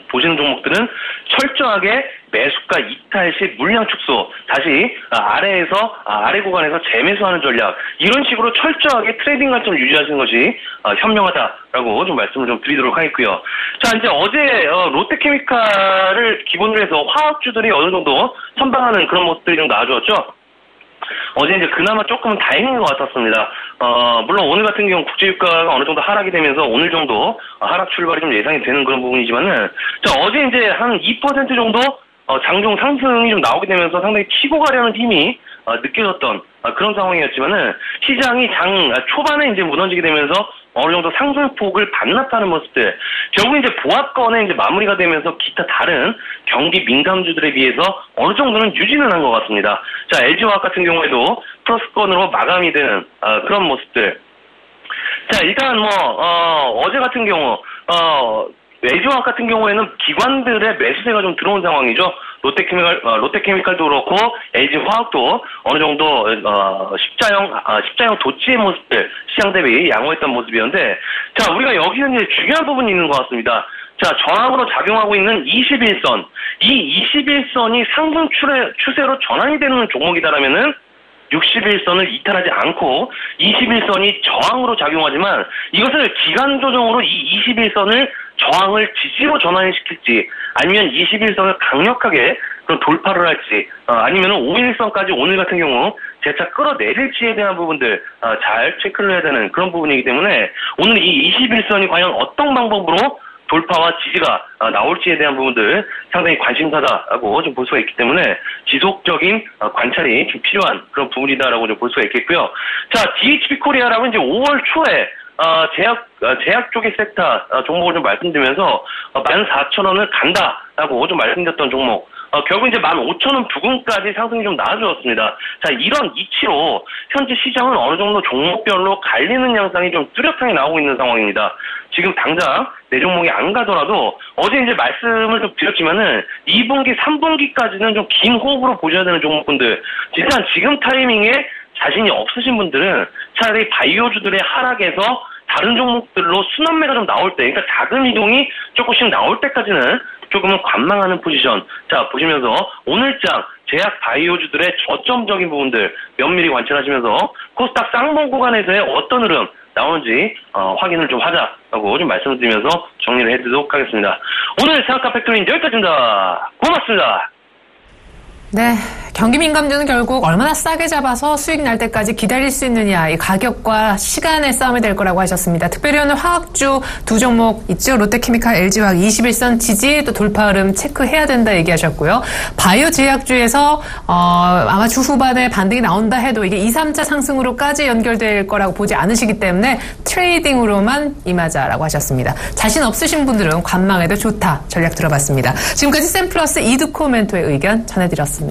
Speaker 6: 보시는 종목들은 철저하게 매수가 이탈 시 물량 축소, 다시 아래 구간에서 재매수하는 전략, 이런 식으로 철저하게 트레이딩 관점을 유지하시는 것이 현명하다라고 좀 말씀을 좀 드리도록 하겠고요. 자, 이제 어제 롯데케미칼을 기본으로 해서 화학주들이 어느 정도 선방하는 그런 모습들이 좀 나와주었죠. 어제 이제 그나마 조금은 다행인 것 같았습니다. 물론 오늘 같은 경우 국제유가가 어느 정도 하락이 되면서 오늘 정도 하락 출발이 좀 예상이 되는 그런 부분이지만은, 자, 어제 이제 한 2% 정도 장중 상승이 좀 나오게 되면서 상당히 치고 가려는 힘이 느껴졌던 그런 상황이었지만은 시장이 장 초반에 이제 무너지게 되면서 어느 정도 상승폭을 반납하는 모습들, 결국 이제 보합권에 이제 마무리가 되면서 기타 다른 경기 민감주들에 비해서 어느 정도는 유지는 한 것 같습니다. 자, LG화학 같은 경우에도 플러스권으로 마감이 되는 그런 모습들. 자, 일단 어제 같은 경우 LG화학 같은 경우에는 기관들의 매수세가 좀 들어온 상황이죠. 롯데케미칼도 그렇고 LG화학도 어느 정도 십자형 도치의 모습들 시장 대비 양호했던 모습이었는데, 자, 우리가 여기는 이제 중요한 부분이 있는 것 같습니다. 자, 저항으로 작용하고 있는 21선, 이 21선이 상승 추세로 전환이 되는 종목이다라면은 61선을 이탈하지 않고 21선이 저항으로 작용하지만 이것을 기간 조정으로 이 21선을 저항을 지지로 전환시킬지, 아니면 21선을 강력하게 그런 돌파를 할지, 아니면 5일선까지 오늘 같은 경우 재차 끌어내릴지에 대한 부분들 잘 체크를 해야 되는 그런 부분이기 때문에 오늘 이 21선이 과연 어떤 방법으로 돌파와 지지가 나올지에 대한 부분들 상당히 관심사다라고 좀 볼 수가 있기 때문에 지속적인 관찰이 좀 필요한 그런 부분이다라고 좀 볼 수가 있겠고요. 자, DHB 코리아라고 이제 5월 초에 제약 쪽의 섹터 종목을 좀 말씀드리면서 14,000원을 간다라고 좀 말씀드렸던 종목. 결국 이제 15,000원 부근까지 상승이 좀 나아졌습니다. 자, 이런 이치로 현재 시장은 어느 정도 종목별로 갈리는 양상이 좀 뚜렷하게 나오고 있는 상황입니다. 지금 당장 내 종목이 안 가더라도 어제 이제 말씀을 좀 드렸지만은 2분기, 3분기까지는 좀 긴 호흡으로 보셔야 되는 종목분들. 일단 지금 타이밍에 자신이 없으신 분들은 차라리 바이오주들의 하락에서 다른 종목들로 순환매가 좀 나올 때, 그러니까 자금 이동이 조금씩 나올 때까지는 조금은 관망하는 포지션. 자, 보시면서 오늘장 제약 바이오주들의 저점적인 부분들 면밀히 관찰하시면서 코스닥 쌍봉 구간에서의 어떤 흐름 나오는지 확인을 좀 하자라고 좀 말씀을 드리면서 정리를 해드리도록 하겠습니다. 오늘 상한가 팩토리는 여기까지입니다. 고맙습니다.
Speaker 2: 네, 경기민감주는 결국 얼마나 싸게 잡아서 수익 날 때까지 기다릴 수 있느냐, 이 가격과 시간의 싸움이 될 거라고 하셨습니다. 특별히 오늘 화학주 두 종목 있죠. 롯데케미칼, LG화학 21선 지지 또 돌파 흐름 체크해야 된다 얘기하셨고요. 바이오 제약주에서 아마 주 후반에 반등이 나온다 해도 이게 2, 3차 상승으로까지 연결될 거라고 보지 않으시기 때문에 트레이딩으로만 임하자라고 하셨습니다. 자신 없으신 분들은 관망해도 좋다 전략 들어봤습니다. 지금까지 샘플러스 이두코 멘토의 의견 전해드렸습니다.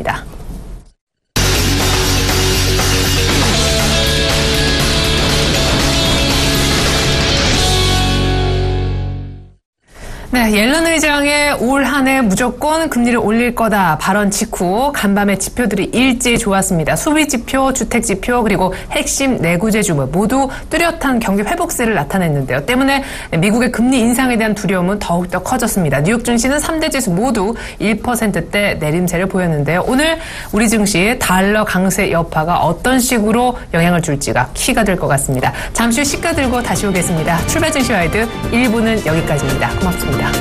Speaker 2: 네, 옐런 의장의 올 한 해 무조건 금리를 올릴 거다 발언 직후 간밤에 지표들이 일제히 좋았습니다. 소비 지표, 주택 지표, 그리고 핵심 내구재 주물 모두 뚜렷한 경기 회복세를 나타냈는데요. 때문에 미국의 금리 인상에 대한 두려움은 더욱더 커졌습니다. 뉴욕 증시는 3대 지수 모두 1%대 내림세를 보였는데요. 오늘 우리 증시 달러 강세 여파가 어떤 식으로 영향을 줄지가 키가 될 것 같습니다. 잠시 후 시가 들고 다시 오겠습니다. 출발 증시 와이드 1부는 여기까지입니다. 고맙습니다.